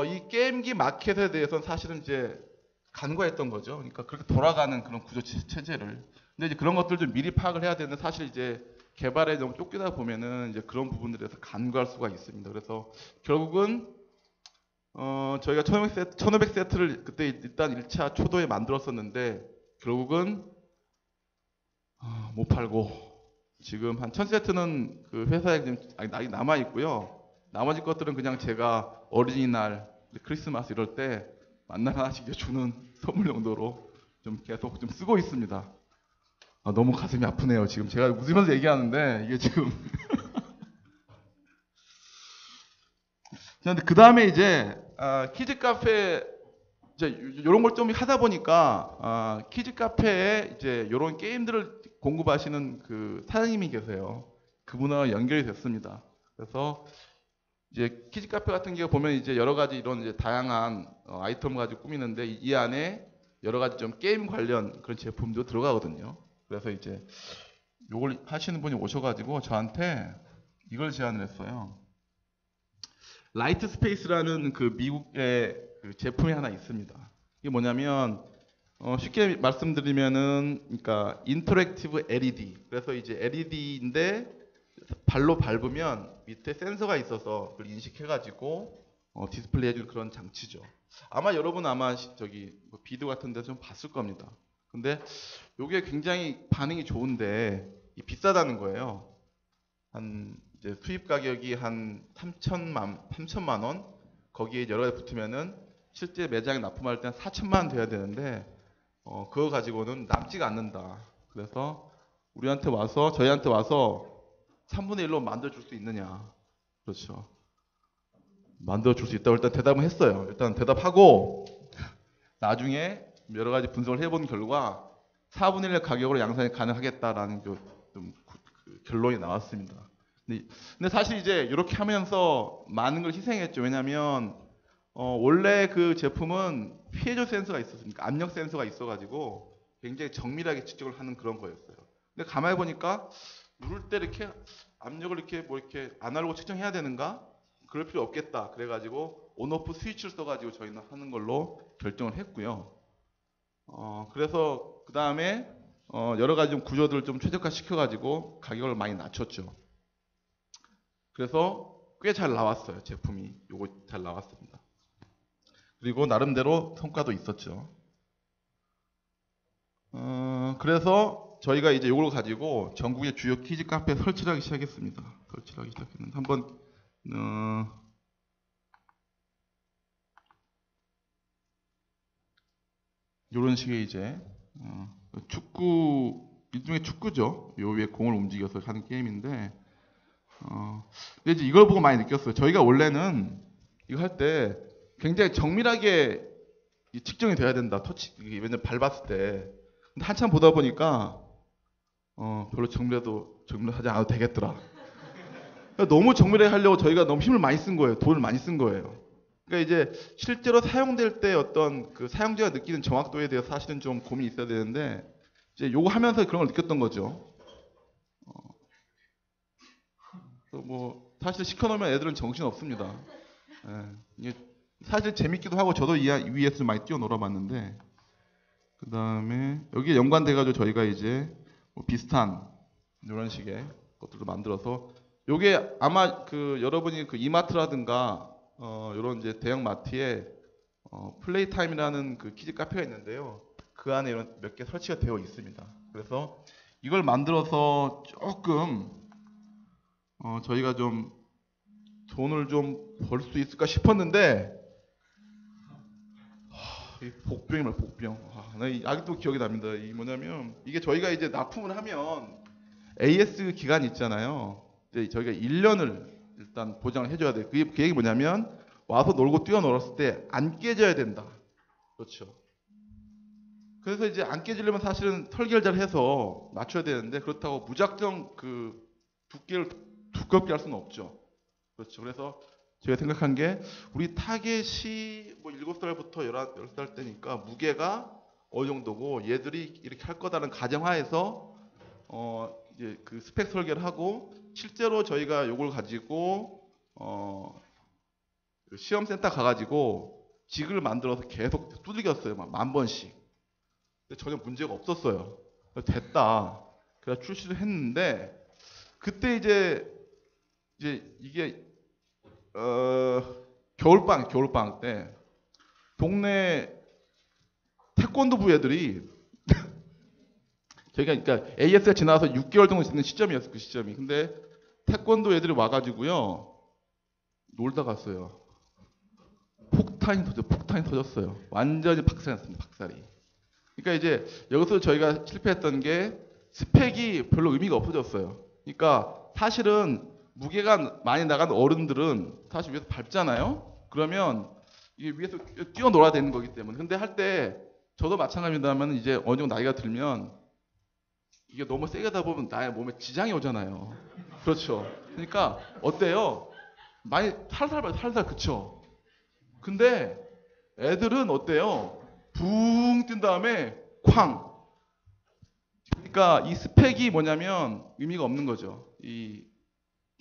이 게임기 마켓에 대해서는 사실은 이제 간과했던 거죠. 그러니까 그렇게 돌아가는 그런 구조 체제를. 근데 이제 그런 것들 좀 미리 파악을 해야 되는데, 사실 이제 개발에 너무 쫓기다 보면은 이제 그런 부분들에서 간과할 수가 있습니다. 그래서 결국은 저희가 1500세트를 그때 일단 1차 초도에 만들었었는데, 결국은 못 팔고 지금 한 1000세트는 그 회사에 지금 남아 있고요. 나머지 것들은 그냥 제가 어린이날, 크리스마스 이럴 때 만나 하나씩 주는 선물 용도로 좀 계속 좀 쓰고 있습니다. 너무 가슴이 아프네요. 지금 제가 웃으면서 얘기하는데 이게 지금. 근데 그 다음에 이제 키즈 카페 이제 이런 걸 좀 하다 보니까 키즈 카페에 이제 이런 게임들을 공급하시는 그 사장님이 계세요. 그분하고 연결이 됐습니다. 그래서 이제 키즈 카페 같은 경우 보면 이제 여러 가지 이런 이제 다양한 아이템 가지고 꾸미는데, 이 안에 여러 가지 좀 게임 관련 그런 제품도 들어가거든요. 그래서 이제 요걸 하시는 분이 오셔가지고 저한테 이걸 제안을 했어요. 라이트 스페이스라는 그 미국의 그 제품이 하나 있습니다. 이게 뭐냐면 쉽게 말씀드리면은, 그러니까 인터랙티브 LED. 그래서 이제 LED인데 발로 밟으면 밑에 센서가 있어서 그걸 인식해가지고 디스플레이 해주는 그런 장치죠. 아마 여러분 저기 비디오 같은 데 좀 봤을 겁니다. 근데 이게 굉장히 반응이 좋은데 비싸다는 거예요. 한 이제 수입 가격이 한 3천만 원, 거기에 여러 가지 붙으면은 실제 매장에 납품할 때는 4천만 원 돼야 되는데 그거 가지고는 남지가 않는다. 그래서 저희한테 와서 3분의 1로 만들어줄 수 있느냐. 그렇죠. 만들어줄 수 있다고 일단 대답은 했어요. 일단 대답하고 나중에 여러 가지 분석을 해본 결과 4분의 1의 가격으로 양산이 가능하겠다라는 그 결론이 나왔습니다. 근데 사실 이제 이렇게 하면서 많은 걸 희생했죠. 왜냐하면 원래 그 제품은 피해조 센서가 있었으니까, 압력 센서가 있어가지고 굉장히 정밀하게 측정을 하는 그런 거였어요. 근데 가만히 보니까 누를 때 이렇게 압력을 이렇게 아날로그 측정해야 되는가? 그럴 필요 없겠다. 그래가지고 온오프 스위치를 써가지고 저희는 하는 걸로 결정을 했고요. 그래서 그 다음에 여러 가지 좀 구조들을 좀 최적화 시켜가지고 가격을 많이 낮췄죠. 그래서 꽤 잘 나왔어요. 제품이 요거 잘 나왔습니다. 그리고 나름대로 성과도 있었죠. 그래서 저희가 이제 요걸 가지고 전국의 주요 키즈 카페에 설치를 하기 시작했습니다. 한번 요런 식의 이제 일종의 축구죠. 요 위에 공을 움직여서 하는 게임인데, 근데 이제 이걸 보고 많이 느꼈어요. 저희가 원래는 이거 할 때 굉장히 정밀하게 측정이 돼야 된다. 왜냐면 밟았을 때. 근데 한참 보다 보니까 별로 정밀하지 않아도 되겠더라. 그러니까 너무 정밀하게 하려고 저희가 너무 힘을 많이 쓴 거예요. 돈을 많이 쓴 거예요. 그러니까 이제 실제로 사용될 때 어떤 그 사용자가 느끼는 정확도에 대해서 사실은 좀 고민이 있어야 되는데, 이제 요거 하면서 그런 걸 느꼈던 거죠. 뭐 사실 시켜놓으면 애들은 정신 없습니다. 이게 사실 재밌기도 하고 저도 이 위에서 많이 뛰어놀아 봤는데, 그 다음에 여기에 연관돼가지고 저희가 이제 뭐 비슷한 이런 식의 것들을 만들어서, 요게 아마 그 여러분이 그 이마트라든가 이런 이제 대형 마트에 플레이 타임이라는 그 키즈 카페가 있는데요. 그 안에 이런 몇 개 설치가 되어 있습니다. 그래서 이걸 만들어서 조금 저희가 좀 돈을 좀 벌 수 있을까 싶었는데, 복병이말 복병. 나 아직도 기억이 납니다. 이 뭐냐면 이게 저희가 이제 납품을 하면 AS 기간이 있잖아요. 이제 저희가 1년을 일단 보장을 해줘야 돼요. 그 얘기 뭐냐면 와서 놀고 뛰어놀았을 때 안 깨져야 된다. 그렇죠. 그래서 이제 안 깨지려면 사실은 설계를 잘 해서 맞춰야 되는데 그렇다고 무작정 그 두께를 두껍게 할 수는 없죠. 그렇죠. 그래서 제가 생각한 게 우리 타겟이 뭐 7살부터 10살 때니까 무게가 어느 정도고 얘들이 이렇게 할 거다는 가정하에서 이제 그 스펙 설계를 하고 실제로 저희가 요걸 가지고 그 시험센터 가가지고 직을 만들어서 계속 두들겼어요. 막 10,000번씩. 근데 전혀 문제가 없었어요. 그래서 됐다. 그래서 출시를 했는데 그때 이제 이게 겨울방학 때 동네 태권도부 애들이 저희가 그러니까 AS가 지나서 6개월 정도 지난 시점이었어요. 그 시점이. 근데 태권도 애들이 와가지고요 놀다 갔어요. 폭탄이 터졌어요. 완전히 박살이 났습니다. 박살이. 그러니까 이제 여기서 저희가 실패했던 게 스펙이 별로 의미가 없어졌어요. 그러니까 사실은 무게가 많이 나간 어른들은 사실 위에서 밟잖아요. 그러면 이게 위에서 뛰어놀아야 되는 거기 때문에. 근데 할 때 저도 마찬가지입니다만 이제 어느 정도 나이가 들면 이게 너무 세게 하다 보면 나의 몸에 지장이 오잖아요. 그렇죠. 그러니까 어때요? 많이 살살 그쵸? 근데 애들은 어때요? 붕 뛴 다음에 쾅. 그러니까 이 스펙이 뭐냐면 의미가 없는 거죠. 이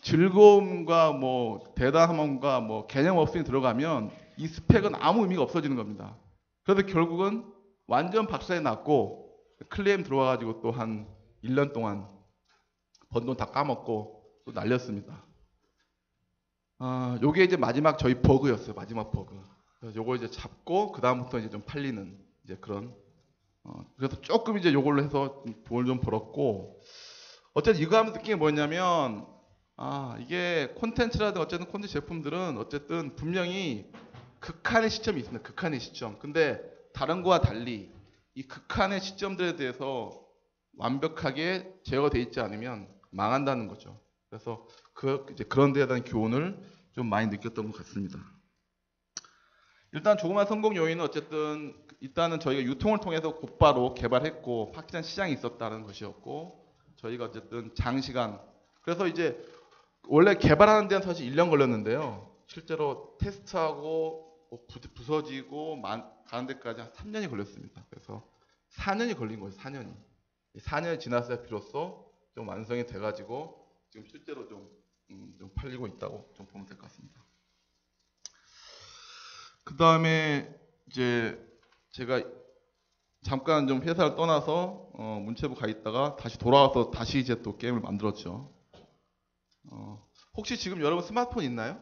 즐거움과 뭐 대담함과 뭐 개념 없음이 들어가면 이 스펙은 아무 의미가 없어지는 겁니다. 그래서 결국은 완전 박살이 났고 클레임 들어와가지고 또 한 1년 동안 번 돈 다 까먹고 또 날렸습니다. 요게 이제 마지막 저희 버그였어요. 마지막 버그. 그래서 요거 이제 잡고 그 다음부터 이제 좀 팔리는 이제 그런. 그래서 조금 이제 요걸로 해서 돈을 좀 벌었고 어쨌든 이거 하면 느낀 게 뭐냐면 이게 콘텐츠라든 어쨌든 콘텐츠 제품들은 어쨌든 분명히 극한의 시점이 있습니다. 극한의 시점. 근데 다른 거와 달리 이 극한의 시점들에 대해서 완벽하게 제어가 돼 있지 않으면 망한다는 거죠. 그래서 이제 그런 데에 대한 교훈을 좀 많이 느꼈던 것 같습니다. 일단 조그만 성공 요인은 어쨌든 일단은 저희가 유통을 통해서 곧바로 개발했고 확실한 시장이 있었다는 것이었고 저희가 어쨌든 장시간 그래서 이제 원래 개발하는 데는 사실 1년 걸렸는데요. 실제로 테스트하고 부서지고 가는 데까지 한 3년이 걸렸습니다. 그래서 4년이 걸린 거예요. 4년이. 4년이 지났어야 비로소 좀 완성이 돼가지고 지금 실제로 좀 팔리고 있다고 좀 보면 될 것 같습니다. 그 다음에 이제 제가 잠깐 좀 회사를 떠나서 문체부 가 있다가 다시 돌아와서 다시 이제 또 게임을 만들었죠. 혹시 지금 여러분 스마트폰 있나요?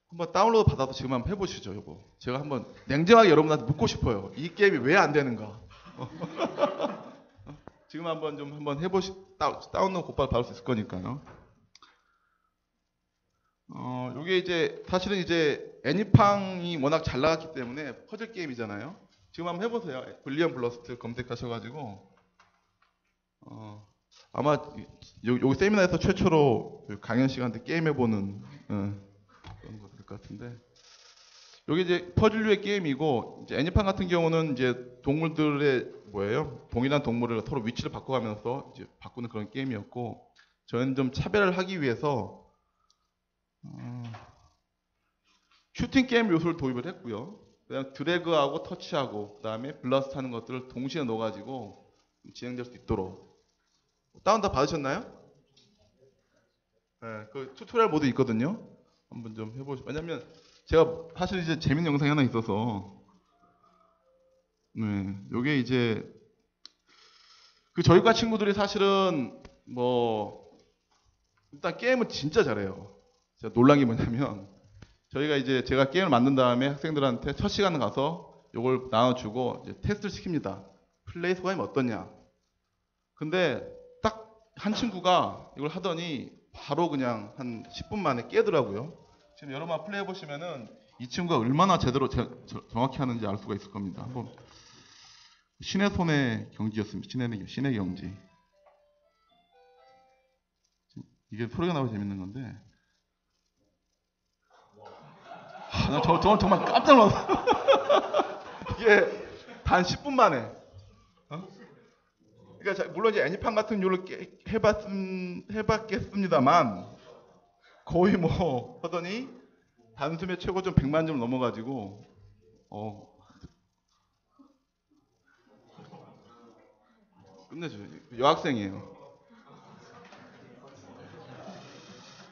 한번 다운로드 받아서 지금 한번 해보시죠. 이거 제가 한번 냉정하게 여러분한테 묻고 싶어요. 이 게임이 왜 안 되는가? 지금 한번 다운로드 곧바로 받을 수 있을 거니까요. 요게 이제 사실은 이제 애니팡이 워낙 잘 나갔기 때문에 퍼즐 게임이잖아요. 지금 한번 해보세요. 블리언 블러스트 검색하셔가지고 아마 여기 세미나에서 최초로 강연 시간 때 게임 해보는 그런 거 될 것 같은데 여기 이제 퍼즐류의 게임이고 이제 애니팡 같은 경우는 이제 동물들의 동일한 동물을 서로 위치를 바꿔가면서 이제 바꾸는 그런 게임이었고 저희는 좀 차별을 하기 위해서 슈팅 게임 요소를 도입을 했고요. 그다음 드래그하고 터치하고 그다음에 블라스트 하는 것들을 동시에 넣어가지고 진행될 수 있도록 다운 다 받으셨나요? 네, 그 튜토리얼 모드 있거든요. 한번 좀 해보시죠. 왜냐면 제가 사실 이제 재밌는 영상이 하나 있어서 요게 이제 저희과 친구들이 사실은 일단 게임을 진짜 잘해요. 제가 놀란 게 뭐냐면 저희가 이제 제가 게임을 만든 다음에 학생들한테 첫 시간 가서 이걸 나눠주고 이제 테스트를 시킵니다. 플레이 소감이 어떠냐. 근데 딱 한 친구가 이걸 하더니 바로 그냥 한 10분 만에 깨더라고요. 지금 여러분 플레이 해보시면은 이 친구가 얼마나 제대로 정확히 하는지 알 수가 있을 겁니다. 한번 신의 손의 경지였습니다. 신의 경지. 이게 소리가 나고 재밌는 건데. 저 정말 깜짝 놀랐어. 이게 단 10분 만에. 어? 그러니까 물론 이제 애니팡 같은 류를 해봤겠습니다만 거의 뭐 하더니 단숨에 최고점 100만 점 넘어가지고 끝내죠. 여학생이에요.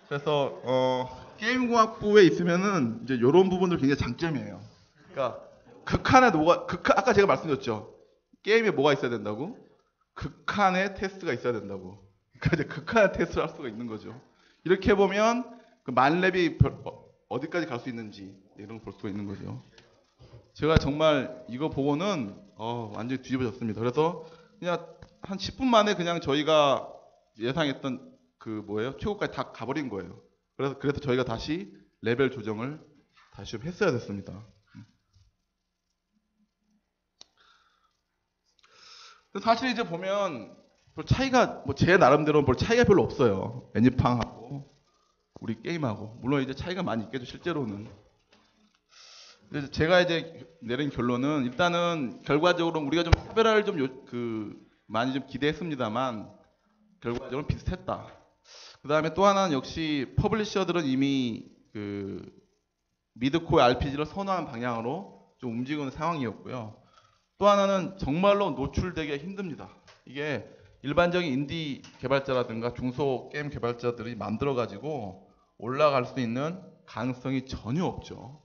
그래서 게임공학부에 있으면은 이제 이런 부분들 굉장히 장점이에요. 그러니까 아까 제가 말씀드렸죠. 게임에 뭐가 있어야 된다고? 극한의 테스트가 있어야 된다고. 그러니까 이제 극한의 테스트를 할 수가 있는 거죠. 이렇게 보면 그 만렙이 어디까지 갈 수 있는지 이런 걸 볼 수가 있는 거죠. 제가 정말 이거 보고는 완전히 뒤집어졌습니다. 그래서 그냥 한 10분 만에 그냥 저희가 예상했던 그 최고까지 다 가버린 거예요. 그래서 저희가 다시 레벨 조정을 다시 좀 했어야 됐습니다. 사실 이제 보면 볼 차이가 제 나름대로는 볼 차이가 별로 없어요. 애니팡하고 우리 게임하고 물론 이제 차이가 많이 있겠죠 실제로는. 그래서 제가 이제 내린 결론은 일단은 결과적으로 우리가 좀 차별화를 많이 좀 기대했습니다만 결과적으로 비슷했다. 그 다음에 또 하나는 역시 퍼블리셔들은 이미 그 미드코어 RPG를 선호하는 방향으로 좀 움직이는 상황이었고요. 또 하나는 정말로 노출되기가 힘듭니다. 이게 일반적인 인디 개발자라든가 중소 게임 개발자들이 만들어가지고 올라갈 수 있는 가능성이 전혀 없죠.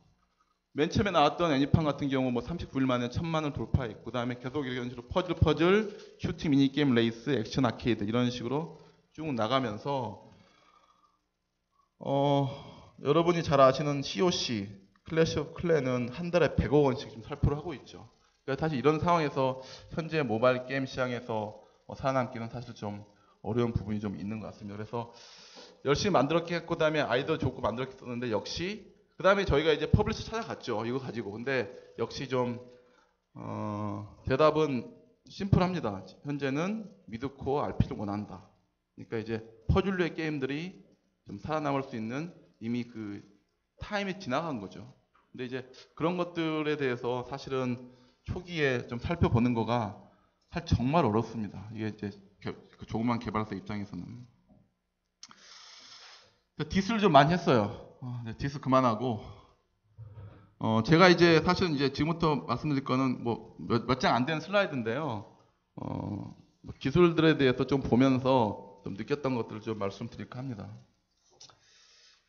맨 처음에 나왔던 애니팡 같은 경우 39일 만에 1000만을 돌파했고 그 다음에 계속 이런 식으로 퍼즐, 슈팅 미니게임 레이스, 액션 아케이드 이런 식으로 쭉 나가면서 여러분이 잘 아시는 COC, 클래시 오브 클랜은 한 달에 100억 원씩 좀 살포를 하고 있죠. 그러니까 사실 이런 상황에서 현재 모바일 게임 시장에서 살아남기는 사실 좀 어려운 부분이 좀 있는 것 같습니다. 그래서 열심히 만들었겠고 그다음에 아이디어 좋고 만들었었는데 역시 그 다음에 저희가 이제 퍼블리셔 찾아갔죠. 이거 가지고. 근데 역시 좀 대답은 심플합니다. 현재는 미드코어 RP를 원한다. 그러니까 이제 퍼즐류의 게임들이 좀 살아남을 수 있는 이미 그 타임이 지나간 거죠. 근데 이제 그런 것들에 대해서 사실은 초기에 좀 살펴보는 거가 사실 정말 어렵습니다. 이게 이제 그 조그만 개발사 입장에서는. 디스를 좀 많이 했어요. 디스 그만하고 제가 이제 사실은 이제 지금부터 말씀드릴 거는 몇 장 안 되는 슬라이드인데요. 기술들에 대해서 좀 보면서 좀 느꼈던 것들을 좀 말씀드릴까 합니다.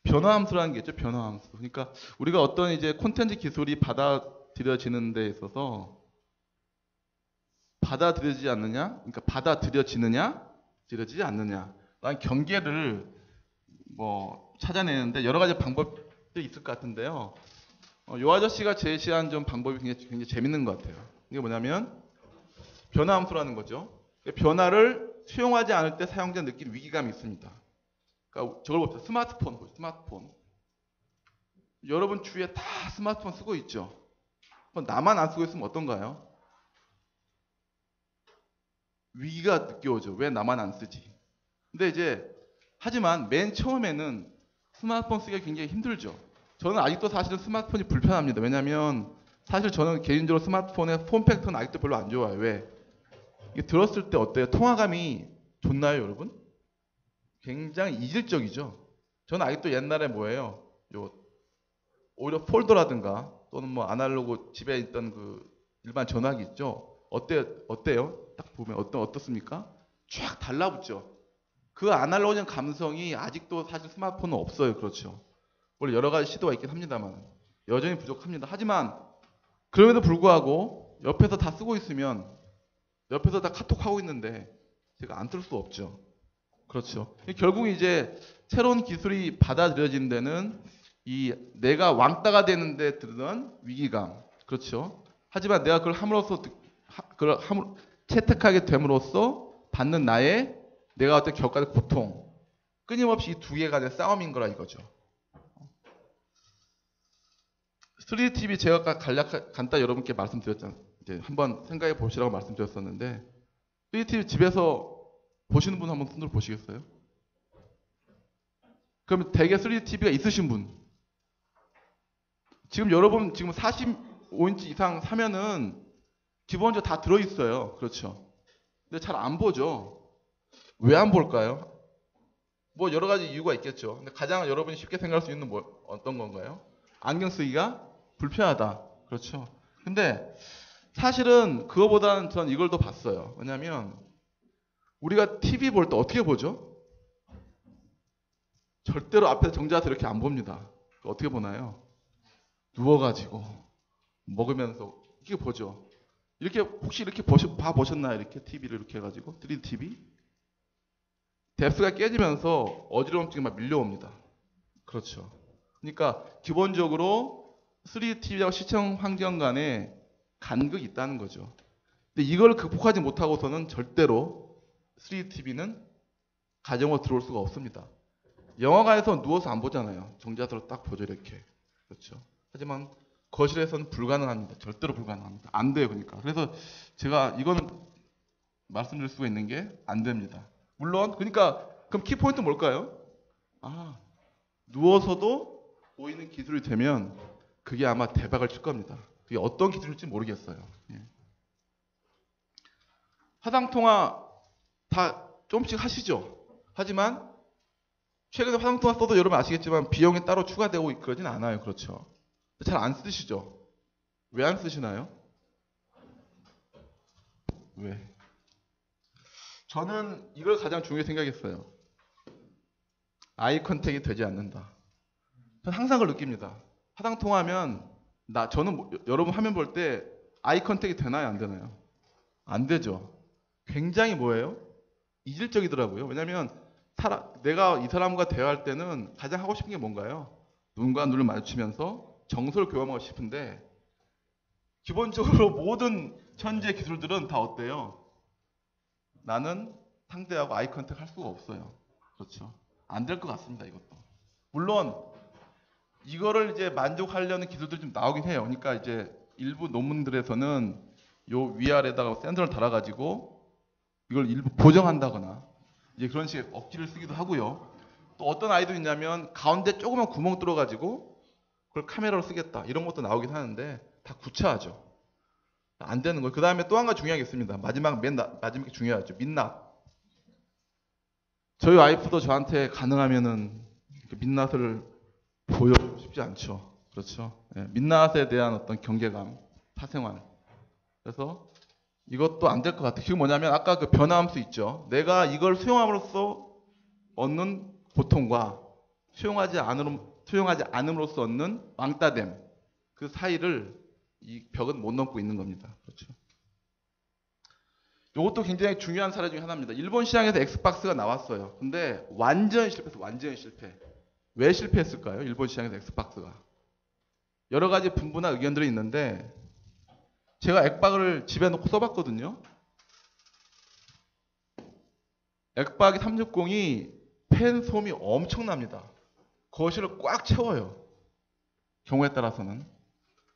변화함수라는 게 있죠. 변화함수. 그러니까 우리가 어떤 이제 콘텐츠 기술이 받아들여지는 데 있어서 받아들여지지 않느냐, 그러니까 받아들여지느냐, 들여지지 않느냐, 라는 경계를 찾아내는데 여러 가지 방법들이 있을 것 같은데요. 요 아저씨가 제시한 좀 방법이 굉장히 재밌는 것 같아요. 이게 뭐냐면 변화함수라는 거죠. 변화를 수용하지 않을 때 사용자 느끼는 위기감이 있습니다. 그러니까 저걸 봅시다. 스마트폰. 여러분 주위에 다 스마트폰 쓰고 있죠. 나만 안 쓰고 있으면 어떤가요? 위기가 느껴오죠. 왜 나만 안 쓰지? 근데 이제 하지만 맨 처음에는 스마트폰 쓰기가 굉장히 힘들죠. 저는 아직도 사실은 스마트폰이 불편합니다. 왜냐하면 사실 저는 개인적으로 스마트폰의 폼팩터는 아직도 별로 안 좋아요. 왜? 이게 들었을 때 어때요? 통화감이 좋나요, 여러분? 굉장히 이질적이죠. 저는 아직도 옛날에 오히려 폴더라든가 또는 아날로그 집에 있던 그 일반 전화기 있죠. 어때요? 딱 보면 어떻습니까? 쫙 달라붙죠. 그 아날로그적 감성이 아직도 사실 스마트폰은 없어요. 그렇죠. 물론 여러 가지 시도가 있긴 합니다만 여전히 부족합니다. 하지만 그럼에도 불구하고 옆에서 다 쓰고 있으면 옆에서 다 카톡하고 있는데 제가 안 쓸 수 없죠. 그렇죠. 결국 이제 새로운 기술이 받아들여진 데는 이 내가 왕따가 되는데 들던 위기감. 그렇죠. 하지만 내가 그걸 채택하게 됨으로써 받는 내가 어떤 겪어가는 고통. 끊임없이 이 두 개 간의 싸움인 거라 이거죠. 3DTV 제가 간단히 여러분께 말씀드렸잖아요. 이제 한번 생각해 보시라고 말씀드렸었는데 3DTV 집에서 보시는 분 한번 손들어 보시겠어요? 그러면 대개 3D TV가 있으신 분. 지금 여러분 지금 45인치 이상 사면은 기본적으로 다 들어있어요. 그렇죠. 근데 잘 안 보죠. 왜 안 볼까요? 뭐 여러 가지 이유가 있겠죠. 근데 가장 여러분이 쉽게 생각할 수 있는 뭐 어떤 건가요? 안경 쓰기가 불편하다. 그렇죠. 근데 사실은 그거보다는 전 이걸 더 봤어요. 왜냐면 우리가 TV 볼 때 어떻게 보죠? 절대로 앞에서 정자세 이렇게 안 봅니다. 어떻게 보나요? 누워가지고 먹으면서 이렇게 보죠. 이렇게 혹시 이렇게 봐보셨나요? 이렇게 TV를 이렇게 해가지고 3D TV 뎁스가 깨지면서 어지러움증이 막 밀려옵니다. 그렇죠. 그러니까 기본적으로 3D TV하고 시청 환경 간에 간극이 있다는 거죠. 근데 이걸 극복하지 못하고서는 절대로 3D TV는 가정으로 들어올 수가 없습니다. 영화관에서 누워서 안 보잖아요. 정자세로 딱 보죠 이렇게. 그렇죠. 하지만 거실에서는 불가능합니다. 절대로 불가능합니다. 안 돼요, 그러니까. 그래서 제가 이거는 말씀드릴 수가 있는 게 안 됩니다. 물론, 그러니까 그럼 키포인트 뭘까요? 아, 누워서도 보이는 기술이 되면 그게 아마 대박을 칠 겁니다. 그게 어떤 기술일지 모르겠어요. 예. 화상통화 다 조금씩 하시죠. 하지만 최근에 화상통화 써도 여러분 아시겠지만 비용이 따로 추가되고 그러진 않아요. 그렇죠. 잘 안 쓰시죠? 왜 안 쓰시나요? 왜? 저는 이걸 가장 중요하게 생각했어요. 아이 컨택이 되지 않는다. 저는 항상 그걸 느낍니다. 화상 통화하면 저는 여러분 화면 볼 때 아이 컨택이 되나요? 안 되나요? 안 되죠. 굉장히 뭐예요? 이질적이더라고요. 왜냐하면 내가 이 사람과 대화할 때는 가장 하고 싶은 게 뭔가요? 눈과 눈을 마주치면서 정서를 교감하고 싶은데 기본적으로 모든 현재 기술들은 다 어때요? 나는 상대하고 아이 컨택 할 수가 없어요. 그렇죠. 안 될 것 같습니다. 이것도. 물론 이거를 이제 만족하려는 기술들이 좀 나오긴 해요. 그러니까 이제 일부 논문들에서는 요 위아래다가 센서를 달아가지고 이걸 일부 보정한다거나 이제 그런 식의 억지를 쓰기도 하고요. 또 어떤 아이도 있냐면 가운데 조그만 구멍 뚫어가지고 그걸 카메라로 쓰겠다 이런 것도 나오긴 하는데 다 구차하죠. 안 되는 거예요. 그 다음에 또 한 가지 중요한 게 있습니다. 마지막에 중요하죠. 민낯. 저희 와이프도 저한테 가능하면은 민낯을 보여주고 싶지 않죠. 그렇죠. 예, 민낯에 대한 어떤 경계감, 사생활. 그래서 이것도 안 될 것 같아요. 그게 뭐냐면 아까 그 변화함수 있죠. 내가 이걸 수용함으로써 얻는 고통과 수용하지 않음으로써 얻는 왕따됨. 그 사이를 이 벽은 못 넘고 있는 겁니다. 그렇죠. 이것도 굉장히 중요한 사례 중에 하나입니다. 일본 시장에서 엑스박스가 나왔어요. 근데 완전히 실패했어요. 완전히 실패. 왜 실패했을까요? 일본 시장에서 엑스박스가. 여러 가지 분분한 의견들이 있는데 제가 엑박을 집에 놓고 써봤거든요. 엑박이 360이 팬 소음이 엄청납니다. 거실을 꽉 채워요. 경우에 따라서는.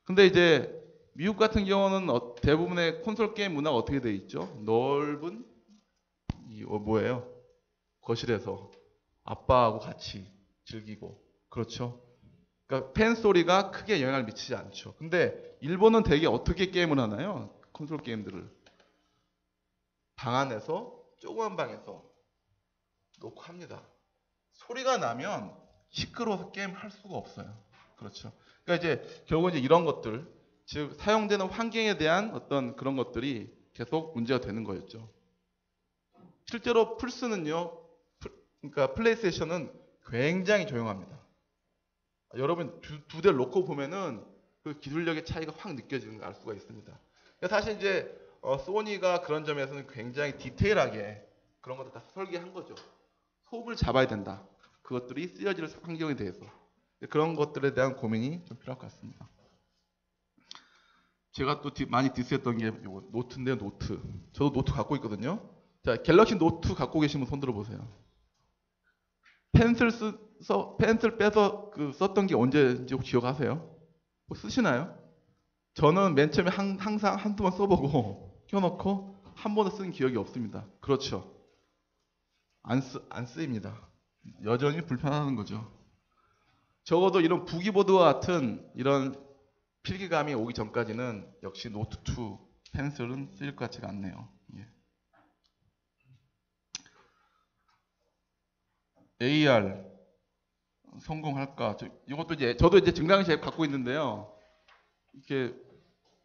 근데 이제 미국 같은 경우는 대부분의 콘솔 게임 문화가 어떻게 돼 있죠? 넓은 뭐예요? 거실에서 아빠하고 같이 즐기고 그렇죠. 그러니까 팬 소리가 크게 영향을 미치지 않죠. 근데 일본은 되게 어떻게 게임을 하나요? 콘솔 게임들을 방 안에서 조그만 방에서 놓고 합니다. 소리가 나면 시끄러워서 게임 할 수가 없어요. 그렇죠. 그러니까 이제 결국은 이제 이런 것들, 즉 사용되는 환경에 대한 어떤 그런 것들이 계속 문제가 되는 거였죠. 실제로 플스는요, 그러니까 플레이스테이션은 굉장히 조용합니다. 여러분 두 대를 놓고 보면은 그 기술력의 차이가 확 느껴지는 걸 알 수가 있습니다. 그러니까 사실 이제 소니가 그런 점에서는 굉장히 디테일하게 그런 것들 다 설계한 거죠. 호흡을 잡아야 된다. 그것들이 쓰여질 환경에 대해서 그런 것들에 대한 고민이 좀 필요할 것 같습니다. 제가 또 많이 디스했던 게 이거 노트인데요, 노트. 저도 노트 갖고 있거든요. 자, 갤럭시 노트 갖고 계신 분 손 들어보세요. 펜슬 빼서 썼던 게 언제인지 혹시 기억하세요? 뭐 쓰시나요? 저는 맨 처음에 항상 한두 번 써보고 껴놓고 한 번도 쓴 기억이 없습니다. 그렇죠. 안 쓰입니다. 여전히 불편하다는 거죠. 적어도 이런 부기보드와 같은 이런 필기감이 오기 전까지는 역시 노트2 펜슬은 쓰일 것 같지가 않네요. 예. AR 성공할까? 이것도 이제 저도 이제 증강시 앱 갖고 있는데요. 이렇게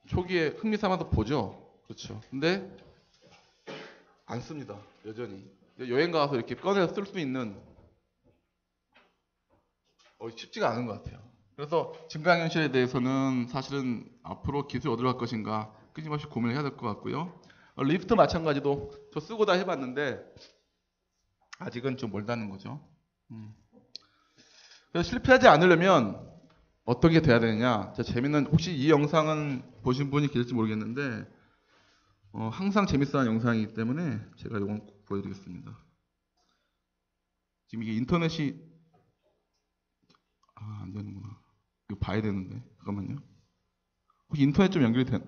초기에 흥미 삼아서 보죠. 그렇죠. 근데 안 씁니다. 여전히 여행 가서 이렇게 꺼내서 쓸 수 있는 쉽지가 않은 것 같아요. 그래서 증강현실에 대해서는 사실은 앞으로 기술 어디로 갈 것인가 끊임없이 고민을 해야 될 것 같고요. 리프트 마찬가지도 저 쓰고 다 해봤는데 아직은 좀 멀다는 거죠. 그래서 실패하지 않으려면 어떻게 돼야 되느냐. 재밌는 혹시 이 영상은 보신 분이 계실지 모르겠는데 항상 재밌어하는 영상이기 때문에 제가 이건 꼭 보여드리겠습니다. 지금 이게 인터넷이 안 되는구나. 이거 봐야 되는데 잠깐만요. 혹시 인터넷 좀 연결이 된?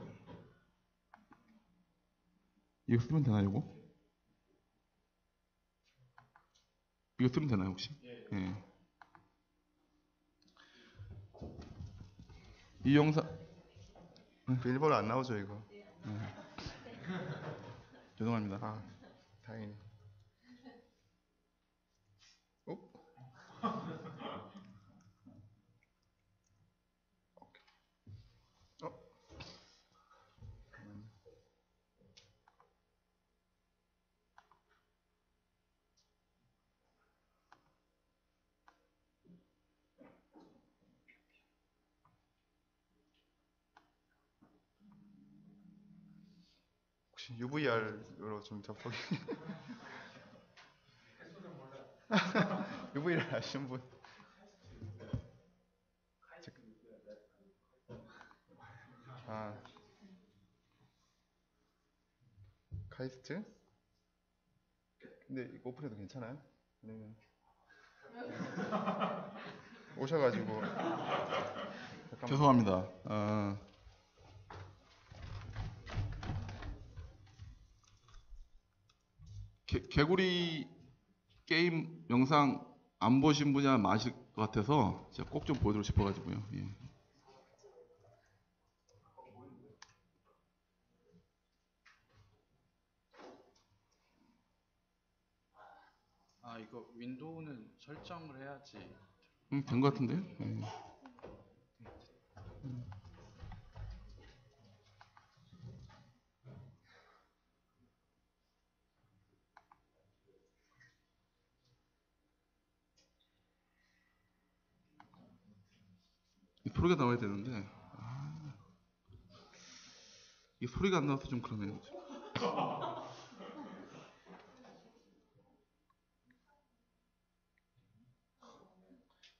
이거 쓰면 되나요, 이거? 이거 쓰면 되나요, 혹시? 예. 이 영상 일본어 안 나오죠 이거? 죄송합니다. 아 다행이네. 혹시 UVR로 좀 접속이 UVR 아시는 분? 아 카이스트? 근데 이거 오픈해도 괜찮아요? 아니면 오셔가지고 잠깐만. 죄송합니다. 개구리 게임 영상 안 보신 분이 아마 아실 것 같아서 제가 꼭 좀 보여드리고 싶어가지고요. 예. 아 이거 윈도우는 설정을 해야지. 된 것 같은데요? 예. 이 소리가 나와야 되는데 이 소리가 안 나와서 좀 그러네요.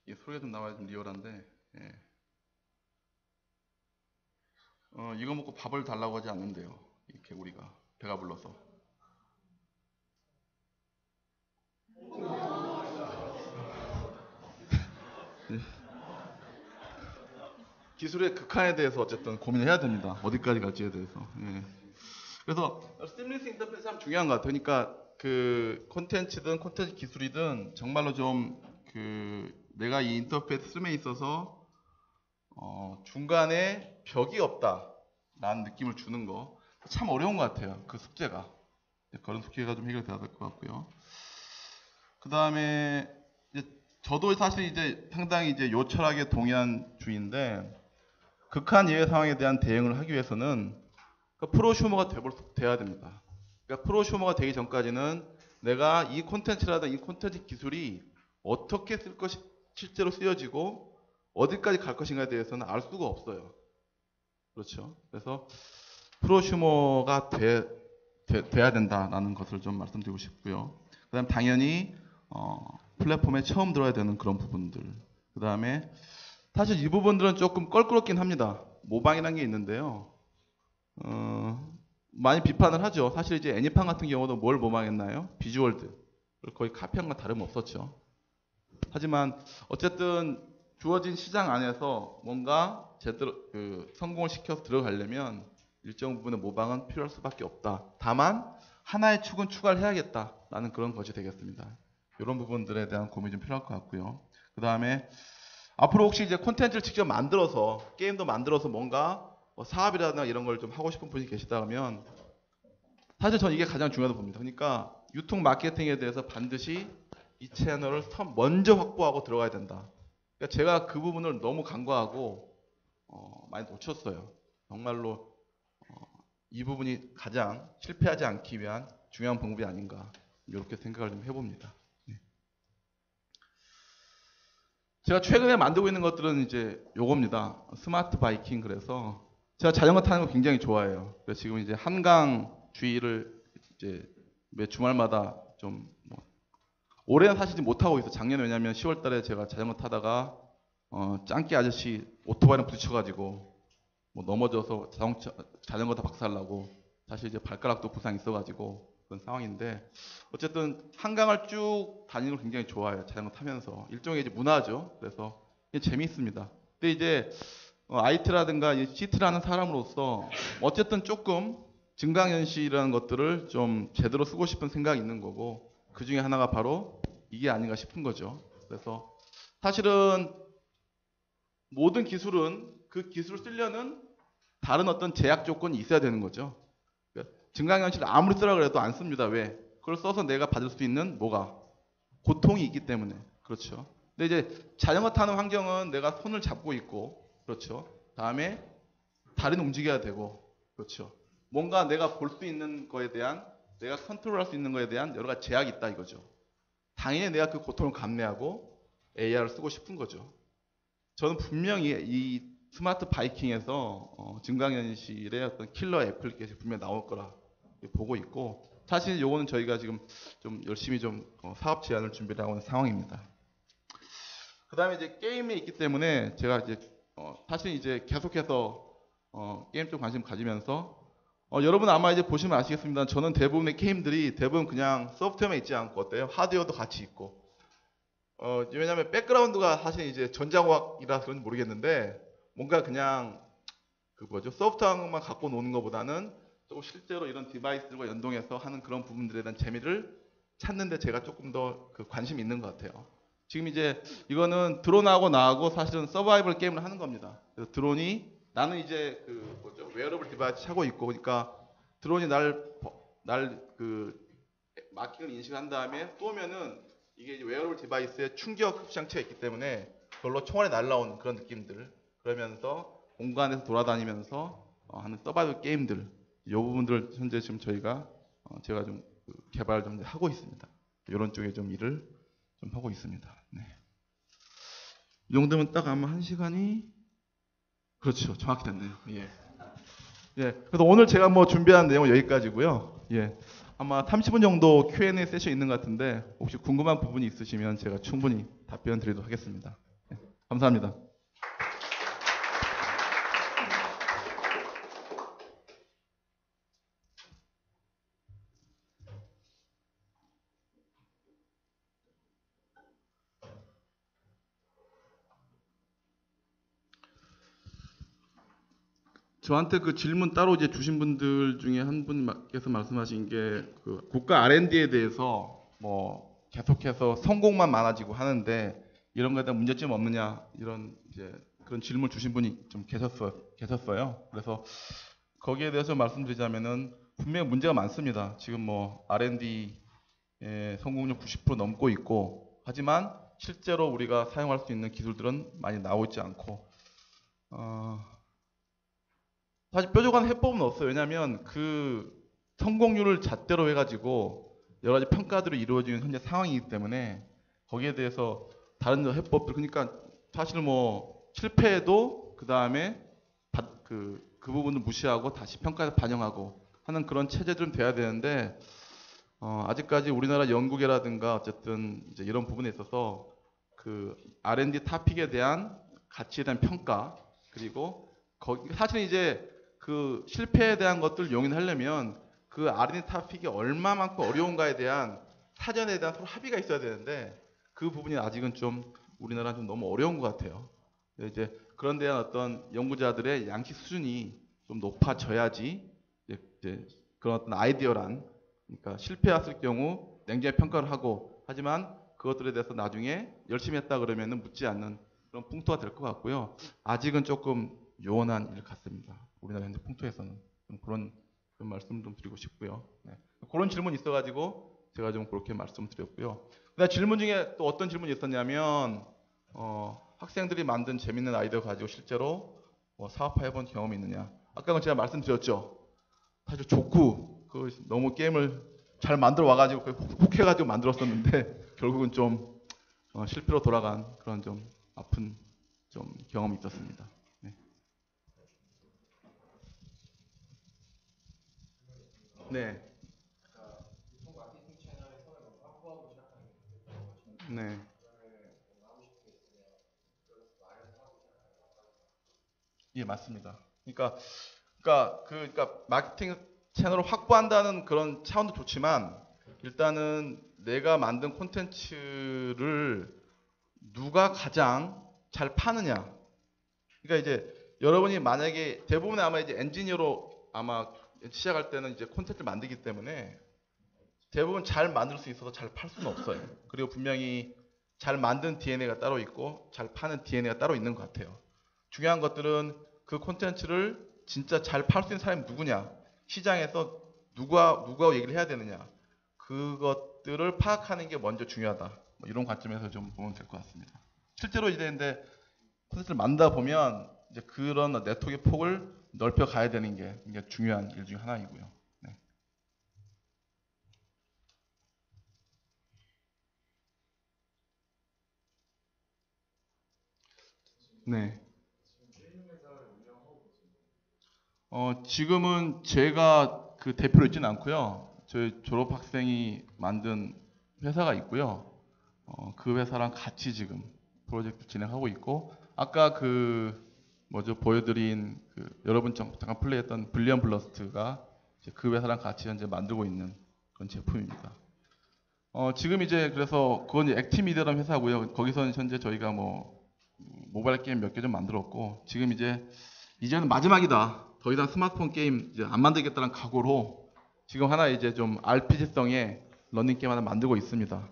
이 소리가 좀 나와야 좀 리얼한데 예. 이거 먹고 밥을 달라고 하지 않는데요. 이 개구리가 배가 불러서. 기술의 극한에 대해서 어쨌든 고민을 해야 됩니다. 어디까지 갈지에 대해서. 예. 그래서 시뮬리스 인터페이스 참 중요한 것 같아요. 그러니까 그 콘텐츠든 콘텐츠 기술이든 정말로 좀 그 내가 이 인터페이스 쓰임에 있어서 중간에 벽이 없다라는 느낌을 주는 거 참 어려운 것 같아요. 그 숙제가. 그런 숙제가 좀 해결돼야 될 것 같고요. 그 다음에 저도 사실 이제 상당히 이제 요 철학에 동의한 주의인데 극한 예외 상황에 대한 대응을 하기 위해서는 프로슈머가 돼야 됩니다. 그러니까 프로슈머가 되기 전까지는 내가 이 콘텐츠라든 이 콘텐츠 기술이 어떻게 쓸 것이 실제로 쓰여지고 어디까지 갈 것인가에 대해서는 알 수가 없어요. 그렇죠. 그래서 프로슈머가 돼야 된다라는 것을 좀 말씀드리고 싶고요. 그 다음 당연히 플랫폼에 처음 들어야 되는 그런 부분들. 그 다음에 사실 이 부분들은 조금 껄끄럽긴 합니다. 모방이라는 게 있는데요. 많이 비판을 하죠. 사실 이제 애니팡 같은 경우도 뭘 모방했나요? 비주얼드. 거의 카피한 건 다름없었죠. 하지만 어쨌든 주어진 시장 안에서 뭔가 제대로 성공을 시켜서 들어가려면 일정 부분의 모방은 필요할 수밖에 없다. 다만 하나의 축은 추가를 해야겠다라는 그런 것이 되겠습니다. 이런 부분들에 대한 고민이 좀 필요할 것 같고요. 그 다음에 앞으로 혹시 이제 콘텐츠를 직접 만들어서 게임도 만들어서 뭔가 뭐 사업이라든가 이런 걸 좀 하고 싶은 분이 계시다 하면 사실 저는 이게 가장 중요하다고 봅니다. 그러니까 유통 마케팅에 대해서 반드시 이 채널을 먼저 확보하고 들어가야 된다. 그러니까 제가 그 부분을 너무 간과하고 많이 놓쳤어요. 정말로 이 부분이 가장 실패하지 않기 위한 중요한 방법이 아닌가 이렇게 생각을 좀 해봅니다. 네. 제가 최근에 만들고 있는 것들은 이제 요겁니다. 스마트 바이킹. 그래서 제가 자전거 타는 거 굉장히 좋아해요. 그래서 지금 이제 한강 주위를 이제 매 주말마다 좀 올해는 사실 못 하고 있어. 작년에 왜냐면 10월달에 제가 자전거 타다가 짱깨 아저씨 오토바이랑 부딪혀가지고 뭐 넘어져서 자전거 다 박살나고 사실 이제 발가락도 부상 있어가지고 그런 상황인데 어쨌든 한강을 쭉 다니는 걸 굉장히 좋아해요. 자전거 타면서 일종의 이제 문화죠. 그래서 이게 재미있습니다. 근데 이제 IT라든가 CT라는 사람으로서 어쨌든 조금 증강현실이라는 것들을 좀 제대로 쓰고 싶은 생각이 있는 거고 그 중에 하나가 바로 이게 아닌가 싶은 거죠. 그래서 사실은 모든 기술은 그 기술을 쓰려는 다른 어떤 제약 조건이 있어야 되는 거죠. 그러니까 증강현실을 아무리 쓰라 그래도 안 씁니다. 왜? 그걸 써서 내가 받을 수 있는 뭐가? 고통이 있기 때문에. 그렇죠. 근데 이제 자전거 타는 환경은 내가 손을 잡고 있고 그렇죠. 다음에 다리는 움직여야 되고 그렇죠. 뭔가 내가 볼 수 있는 거에 대한 내가 컨트롤할 수 있는 거에 대한 여러 가지 제약이 있다 이거죠. 당연히 내가 그 고통을 감내하고 AR을 쓰고 싶은 거죠. 저는 분명히 이 스마트 바이킹에서 증강현실의 어떤 킬러 애플리케이션이 분명히 나올 거라 보고 있고 사실 요거는 저희가 지금 좀 열심히 좀 사업 제안을 준비를 하고 있는 상황입니다. 그 다음에 이제 게임에 있기 때문에 제가 이제 사실 이제 계속해서 게임 쪽 관심 가지면서 여러분 아마 이제 보시면 아시겠습니다. 저는 대부분의 게임들이 대부분 그냥 소프트웨어만 있지 않고 어때요? 하드웨어도 같이 있고 왜냐하면 백그라운드가 사실 이제 전자공학이라서 그런지 모르겠는데 뭔가 그냥 그 뭐죠? 소프트웨어만 갖고 노는 것보다는 조금 실제로 이런 디바이스들과 연동해서 하는 그런 부분들에 대한 재미를 찾는데 제가 조금 더 그 관심이 있는 것 같아요. 지금 이제 이거는 드론하고 나하고 사실은 서바이벌 게임을 하는 겁니다. 그래서 드론이 나는 이제 그 뭐죠? 웨어러블 디바이스 차고 있고 그러니까 드론이 날 그 마킹을 인식한 다음에 쏘면은 이게 이제 웨어러블 디바이스에 충격 흡수장치가 있기 때문에 그걸로 총알이 날라오는 그런 느낌들 그러면서 공간에서 돌아다니면서 하는 서바이벌 게임들 이 부분들을 현재 지금 저희가 제가 좀 개발 좀 하고 있습니다. 이런 쪽에 좀 일을 좀 하고 있습니다. 네. 이 정도면 딱 아마 1시간이 그렇죠. 정확히 됐네요. 예. 예. 그래서 오늘 제가 뭐 준비한 내용은 여기까지고요. 예. 아마 30분 정도 Q&A 세션 있는 것 같은데 혹시 궁금한 부분이 있으시면 제가 충분히 답변 드리도록 하겠습니다. 예. 감사합니다. 저한테 그 질문 따로 이제 주신 분들 중에 한 분께서 말씀하신 게 그 국가 R&D에 대해서 뭐 계속해서 성공만 많아지고 하는데 이런 거에 대한 문제점 없느냐 이런 이제 그런 질문 주신 분이 좀 계셨어요. 그래서 거기에 대해서 말씀드리자면은 분명히 문제가 많습니다. 지금 뭐 R&D의 성공률 90% 넘고 있고 하지만 실제로 우리가 사용할 수 있는 기술들은 많이 나오지 않고 사실 뾰족한 해법은 없어요. 왜냐하면 그 성공률을 잣대로 해가지고 여러 가지 평가들이 이루어지는 현재 상황이기 때문에 거기에 대해서 다른 해법들 그러니까 사실 뭐 실패해도 그 다음에 그 부분을 무시하고 다시 평가에서 반영하고 하는 그런 체제들은 돼야 되는데 아직까지 우리나라 연구계라든가 어쨌든 이제 이런 부분에 있어서 그 R&D 토픽에 대한 가치에 대한 평가 그리고 거기 사실 이제 그 실패에 대한 것들을 용인하려면 그 R&D 토픽이 얼마만큼 어려운가에 대한 사전에 대한 서로 합의가 있어야 되는데 그 부분이 아직은 좀 우리나라는 좀 너무 어려운 것 같아요. 이제 그런 데한 어떤 연구자들의 양식 수준이 좀 높아져야지 이제 그런 어떤 아이디어란 그러니까 실패했을 경우 냉정히 평가를 하고 하지만 그것들에 대해서 나중에 열심히 했다 그러면은 묻지 않는 그런 풍토가 될 것 같고요. 아직은 조금 요원한 일 같습니다. 우리나라 현재 풍토에서는 좀 그런 말씀 좀 드리고 싶고요. 네. 그런 질문 있어가지고 제가 좀 그렇게 말씀드렸고요. 그다음 질문 중에 또 어떤 질문이 있었냐면 학생들이 만든 재밌는 아이디어 가지고 실제로 사업화해본 경험이 있느냐. 아까 제가 말씀드렸죠. 사실 좋고 너무 게임을 잘 만들어 와가지고 혹해가지고 만들었었는데 결국은 좀 실패로 돌아간 그런 좀 아픈 좀 경험이 있었습니다. 네. 네. 네. 예, 맞습니다. 그러니까 마케팅 채널을 확보한다는 그런 차원도 좋지만 일단은 내가 만든 콘텐츠를 누가 가장 잘 파느냐. 그러니까 이제 여러분이 만약에 대부분 아마 이제 엔지니어로 아마 시작할 때는 이제 콘텐츠를 만들기 때문에 대부분 잘 만들 수 있어서 잘 팔 수는 없어요. 그리고 분명히 잘 만든 DNA가 따로 있고 잘 파는 DNA가 따로 있는 것 같아요. 중요한 것들은 그 콘텐츠를 진짜 잘 팔 수 있는 사람이 누구냐, 시장에서 누가 얘기를 해야 되느냐, 그것들을 파악하는 게 먼저 중요하다. 뭐 이런 관점에서 좀 보면 될 것 같습니다. 실제로 이제 근데 콘텐츠를 만들다 보면 이제 그런 네트워크의 폭을 넓혀 가야 되는 게 굉장히 중요한 일 중에 하나이고요. 네. 네. 지금은 제가 그 대표로 있지는 않고요. 저희 졸업 학생이 만든 회사가 있고요. 그 회사랑 같이 지금 프로젝트 진행하고 있고, 아까 뭐죠, 보여드린 여러분 잠깐 플레이했던 블리언 블러스트가 이제 그 회사랑 같이 현재 만들고 있는 그런 제품입니다. 지금 이제 그래서 그건 이제 액티미디어라는 회사고요. 거기서는 현재 저희가 뭐 모바일 게임 몇 개 좀 만들었고, 지금 이제는 마지막이다. 더 이상 스마트폰 게임 이제 안 만들겠다는 각오로 지금 하나 이제 좀 RPG성의 러닝 게임 하나 만들고 있습니다.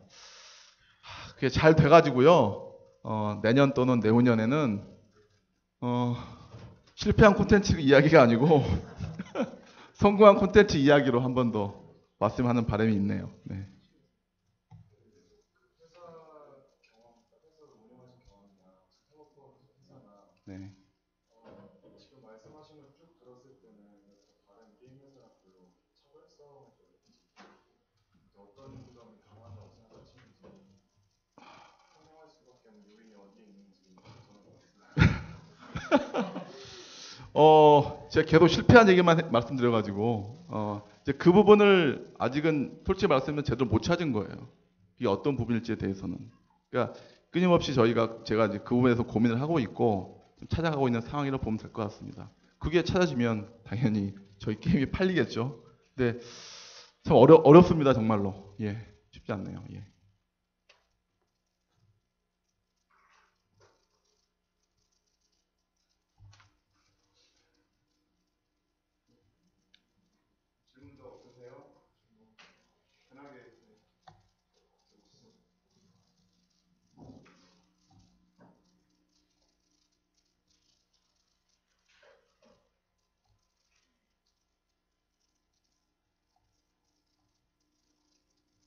그게 잘 돼가지고요. 내년 또는 내후년에는 실패한 콘텐츠 이야기가 아니고 성공한 콘텐츠 이야기로 한 번 더 왔으면 하는 바람이 있네요. 네. 네. 제가 계속 실패한 얘기만 말씀드려가지고, 이제 그 부분을 아직은 솔직히 말씀드리면 제대로 못 찾은 거예요. 이게 어떤 부분일지에 대해서는. 그러니까 끊임없이 제가 이제 그 부분에서 고민을 하고 있고, 좀 찾아가고 있는 상황이라고 보면 될 것 같습니다. 그게 찾아지면 당연히 저희 게임이 팔리겠죠. 근데 참 어렵습니다, 정말로. 예, 쉽지 않네요. 예.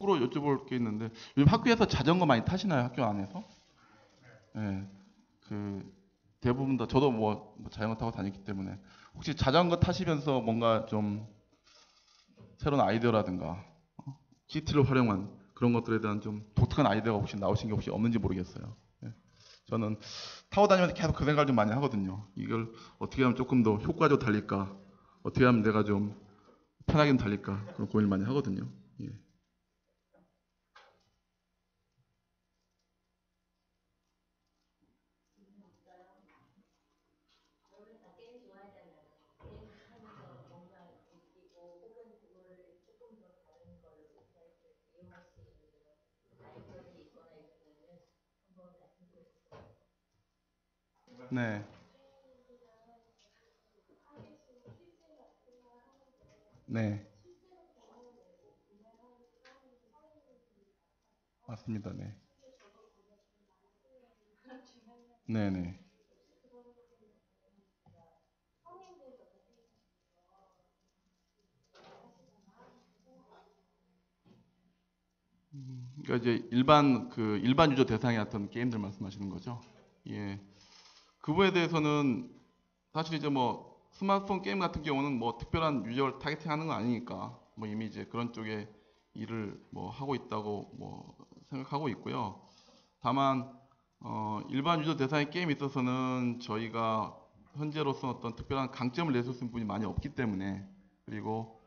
으로 여쭤볼 게 있는데 요즘 학교에서 자전거 많이 타시나요? 학교 안에서? 예. 대부분 다 저도 뭐 자전거 타고 다녔기 때문에 혹시 자전거 타시면서 뭔가 좀 새로운 아이디어라든가 GT를 활용한 그런 것들에 대한 좀 독특한 아이디어가 혹시 나오신 게 혹시 없는지 모르겠어요. 예. 저는 타고 다니면서 계속 그 생각을 좀 많이 하거든요. 이걸 어떻게 하면 조금 더 효과적으로 달릴까? 어떻게 하면 내가 좀 편하게 좀 달릴까? 그런 고민을 많이 하거든요. 예. 네. 네. 맞습니다. 네. 네네. 그러니까 이제 일반 유저 대상의 어떤 게임들 말씀하시는 거죠? 예. 그 부분에 대해서는 사실 이제 뭐 스마트폰 게임 같은 경우는 뭐 특별한 유저를 타겟팅하는 건 아니니까 뭐 이미 이제 그런 쪽에 일을 뭐 하고 있다고 뭐 생각하고 있고요. 다만 일반 유저 대상의 게임에 있어서는 저희가 현재로서 어떤 특별한 강점을 내세울 수 있는 부분이 많이 없기 때문에, 그리고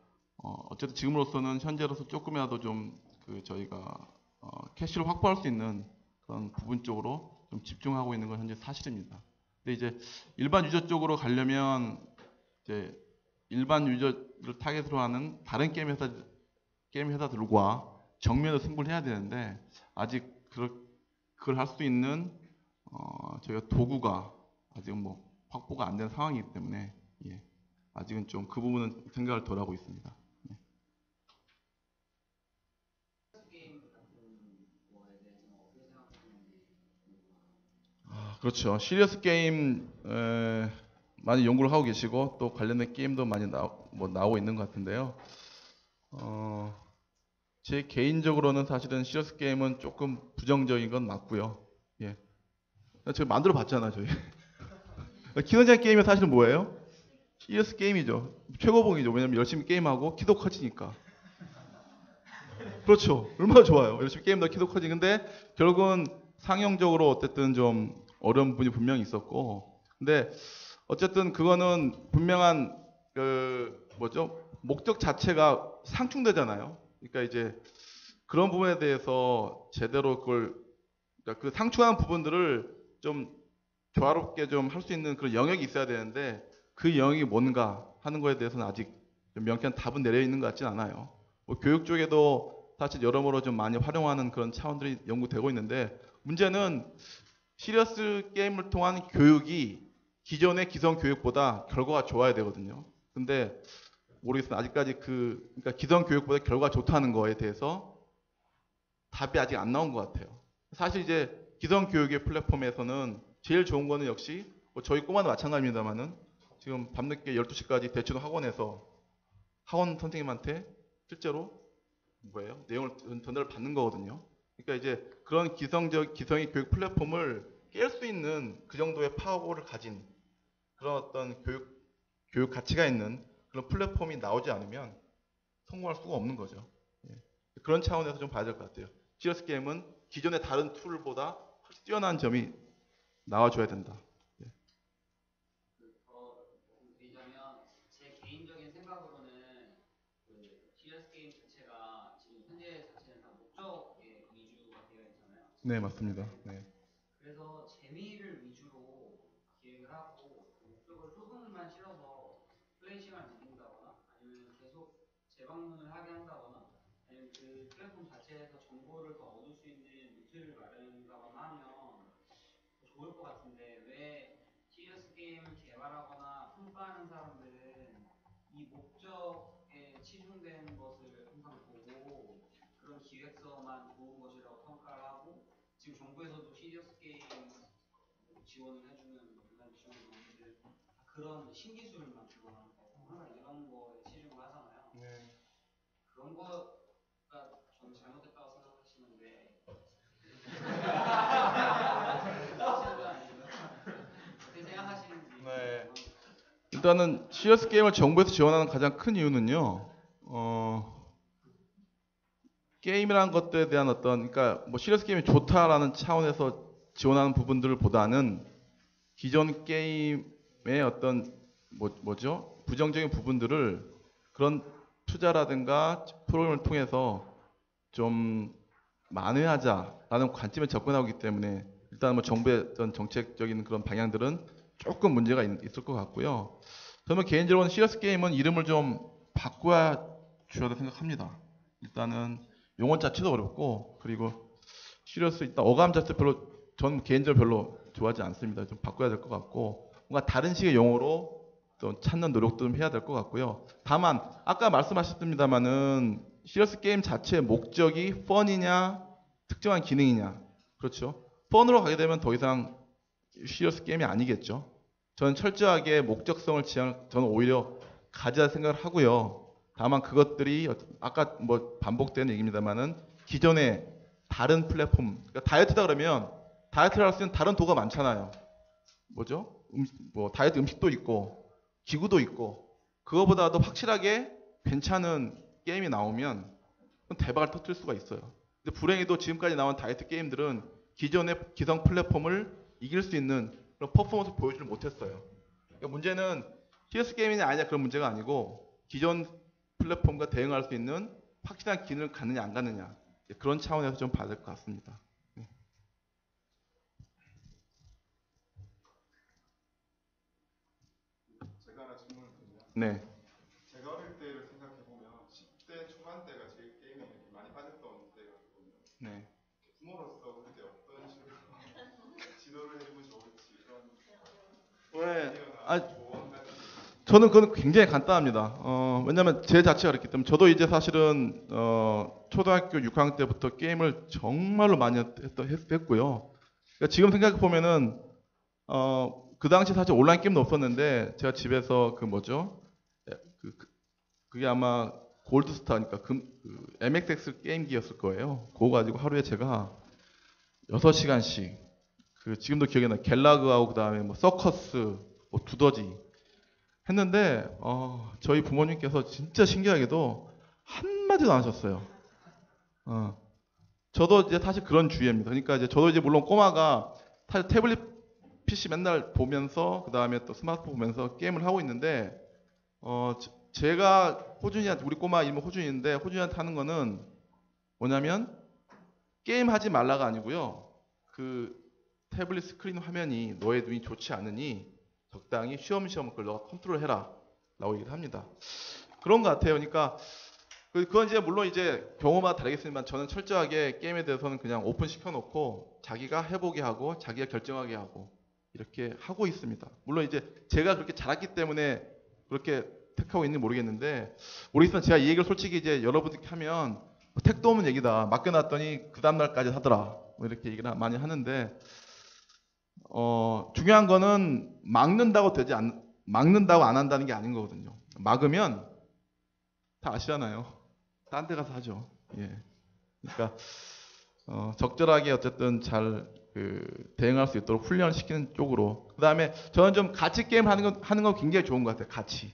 어쨌든 지금으로서는 현재로서 조금이라도 좀 저희가 캐시를 확보할 수 있는 그런 부분 쪽으로 좀 집중하고 있는 건 현재 사실입니다. 근데 이제 일반 유저 쪽으로 가려면 이제 일반 유저를 타겟으로 하는 다른 게임 회사들과 정면으로 승부를 해야 되는데, 아직 그걸 할 수 있는 저희가 도구가 아직은 뭐 확보가 안 된 상황이기 때문에, 예, 아직은 좀 그 부분은 생각을 덜 하고 있습니다. 예. 그렇죠. 시리어스 게임 많이 연구를 하고 계시고 또 관련된 게임도 많이 나오고 있는 것 같은데요. 제 개인적으로는 사실은 시리어스 게임은 조금 부정적인 건 맞고요. 예. 제가 만들어 봤잖아요, 저희. 키노장 게임이 사실은 뭐예요? 시리어스 게임이죠. 최고봉이죠. 왜냐면 열심히 게임하고 키도 커지니까. 그렇죠. 얼마나 좋아요. 열심히 게임도 키도 커지는데 결국은 상용적으로 어쨌든 좀 어려운 부분이 분명히 있었고, 근데 어쨌든 그거는 분명한 목적 자체가 상충되잖아요. 그러니까 이제 그런 부분에 대해서 제대로 그러니까 그 상충하는 부분들을 좀 조화롭게 좀 할 수 있는 그런 영역이 있어야 되는데, 그 영역이 뭔가 하는 거에 대해서는 아직 좀 명쾌한 답은 내려 있는 것 같진 않아요. 뭐 교육 쪽에도 사실 여러모로 좀 많이 활용하는 그런 차원들이 연구되고 있는데, 문제는 시리어스 게임을 통한 교육이 기존의 기성 교육보다 결과가 좋아야 되거든요. 근데 모르겠어요. 아직까지 그러니까 기성 교육보다 결과가 좋다는 거에 대해서 답이 아직 안 나온 것 같아요. 사실 이제 기성 교육의 플랫폼에서는 제일 좋은 거는 역시 뭐 저희 꼬마도 마찬가지입니다만은 지금 밤늦게 12시까지 대치동 학원에서 학원 선생님한테 실제로 내용을 전달을 받는 거거든요. 그러니까 이제 그런 기성의 교육 플랫폼을 깰 수 있는 그 정도의 파워를 가진 그런 어떤 교육 가치가 있는 그런 플랫폼이 나오지 않으면 성공할 수가 없는 거죠. 예. 그런 차원에서 좀 봐야 될 것 같아요. 시리어스 게임은 기존의 다른 툴보다 훨씬 뛰어난 점이 나와줘야 된다. 예. 드리자면 제 개인적인 생각으로는 그 시리어스 게임 자체가 지금 현재 자체는 다 목적에 위주가 되어 있잖아요. 네, 맞습니다. 네. 그래서 재미를 위주로 기획을 하고 그 목적을 조금만 실어서 플레이 시간을 늘린다거나 아니면 계속 재방문을 하게 한다거나 아니면 그 플랫폼 자체에서 정보를 더 얻을 수 있는 루트를 마련한다거나 하면 더 좋을 것 같은데, 왜 시리어스 게임을 개발하거나 평가하는 사람들은 이 목적에 치중된 것을 항상 보고 그런 기획서만 좋은 것이라고 평가를 하고, 지금 정부에서도 시리어스 게임 지원을 해주는 온라인 지원 방법들 그런 신기술만 지원하는 거 항상 이런 거에 치중을 하잖아요. 네. 그런 거가 저는 잘못됐다고 생각하시는데 어떻게 생각하시는지. 네. 일단은 시리어스 게임을 정부에서 지원하는 가장 큰 이유는요. 게임이라는 것들에 대한 그러니까 뭐 시리어스 게임이 좋다라는 차원에서 지원하는 부분들보다는 기존 게임의 어떤 부정적인 부분들을 그런 투자라든가 프로그램을 통해서 좀 만회하자라는 관점에 접근하기 때문에 일단 뭐 정부의 어떤 정책적인 그런 방향들은 조금 문제가 있을 것 같고요. 저는 개인적으로는 시리어스 게임은 이름을 좀 바꿔야 줘야 생각합니다. 일단은 용어 자체도 어렵고, 그리고 시리어스 일단 어감 자체 저는 개인적으로 별로 좋아하지 않습니다. 좀 바꿔야 될 것 같고, 뭔가 다른 식의 용어로 좀 찾는 노력도 좀 해야 될 것 같고요. 다만 아까 말씀하셨습니다만은 시리어스 게임 자체의 목적이 펀이냐 특정한 기능이냐, 그렇죠. 펀으로 가게 되면 더 이상 시리어스 게임이 아니겠죠. 저는 철저하게 목적성을 저는 오히려 가져야 생각을 하고요. 다만 그것들이 아까 뭐 반복되는 얘기입니다만은 기존의 다른 플랫폼, 그러니까 다이어트다 그러면 다이어트를 할 수 있는 다른 도구가 많잖아요. 뭐죠? 뭐 다이어트 음식도 있고 기구도 있고 그거보다도 확실하게 괜찮은 게임이 나오면 그건 대박을 터뜨릴 수가 있어요. 근데 불행히도 지금까지 나온 다이어트 게임들은 기존의 기성 플랫폼을 이길 수 있는 그런 퍼포먼스를 보여주지 못했어요. 그러니까 문제는 CS 게임이냐 아니냐 그런 문제가 아니고 기존 플랫폼과 대응할 수 있는 확실한 기능을 갖느냐 안 갖느냐 그런 차원에서 좀 봐야 될 것 같습니다. 제가 하나 질문을 드리면 네. 제가 어릴 때를 생각해 보면 10대 초반대가 제일 게임에 이렇게 많이 빠졌던 때거든요. 네. 부모로서 그때 어떤 식으로 지도를 해주면 좋을지 이런 왜? 아이디어나 조언 같은 저는 그건 굉장히 간단합니다. 왜냐면 제 자체가 그렇기 때문에 저도 이제 사실은 초등학교 6학년 때부터 게임을 정말로 많이 했고요. 그러니까 지금 생각해 보면은 그 당시 사실 온라인 게임도 없었는데 제가 집에서 그 뭐죠? 그게 아마 골드스타니까 그 MXX 게임기였을 거예요. 그거 가지고 하루에 제가 6시간씩 그 지금도 기억이 나요. 갤라그하고 그다음에 뭐 서커스, 뭐 두더지 했는데 저희 부모님께서 진짜 신기하게도 한마디도 안 하셨어요. 저도 이제 사실 그런 주의입니다. 그러니까 이제 저도 이제 물론 꼬마가 사실 태블릿 PC 맨날 보면서 그다음에 또 스마트폰 보면서 게임을 하고 있는데 제가 호준이한테 우리 꼬마 이름 호준인데 호준이한테 하는 거는 뭐냐면 게임 하지 말라가 아니고요. 그 태블릿 스크린 화면이 너의 눈이 좋지 않으니 적당히 쉬엄쉬엄 그걸 너가 컨트롤해라 라고 얘기를 합니다. 그런 것 같아요. 그러니까 그건 이제 물론 이제 경우마다 다르겠지만 저는 철저하게 게임에 대해서는 그냥 오픈 시켜놓고 자기가 해보게 하고 자기가 결정하게 하고 이렇게 하고 있습니다. 물론 이제 제가 그렇게 잘했기 때문에 그렇게 택하고 있는지 모르겠지만 제가 이 얘기를 솔직히 이제 여러분들께 하면 택도 없는 얘기다. 맡겨놨더니 그 다음날까지 하더라. 뭐 이렇게 얘기를 많이 하는데 중요한 거는 막는다고 안 한다는 게 아닌 거거든요. 막으면 다 아시잖아요. 딴 데 가서 하죠. 예. 그러니까 적절하게 어쨌든 잘 대응할 수 있도록 훈련을 시키는 쪽으로. 그다음에 저는 좀 같이 게임 하는 건 굉장히 좋은 것 같아요. 같이.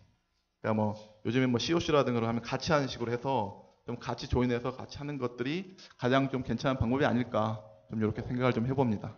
그러니까 뭐 요즘에 뭐 COC라든가 하면 같이 하는 식으로 해서 좀 같이 조인해서 같이 하는 것들이 가장 좀 괜찮은 방법이 아닐까 좀 이렇게 생각을 좀 해봅니다.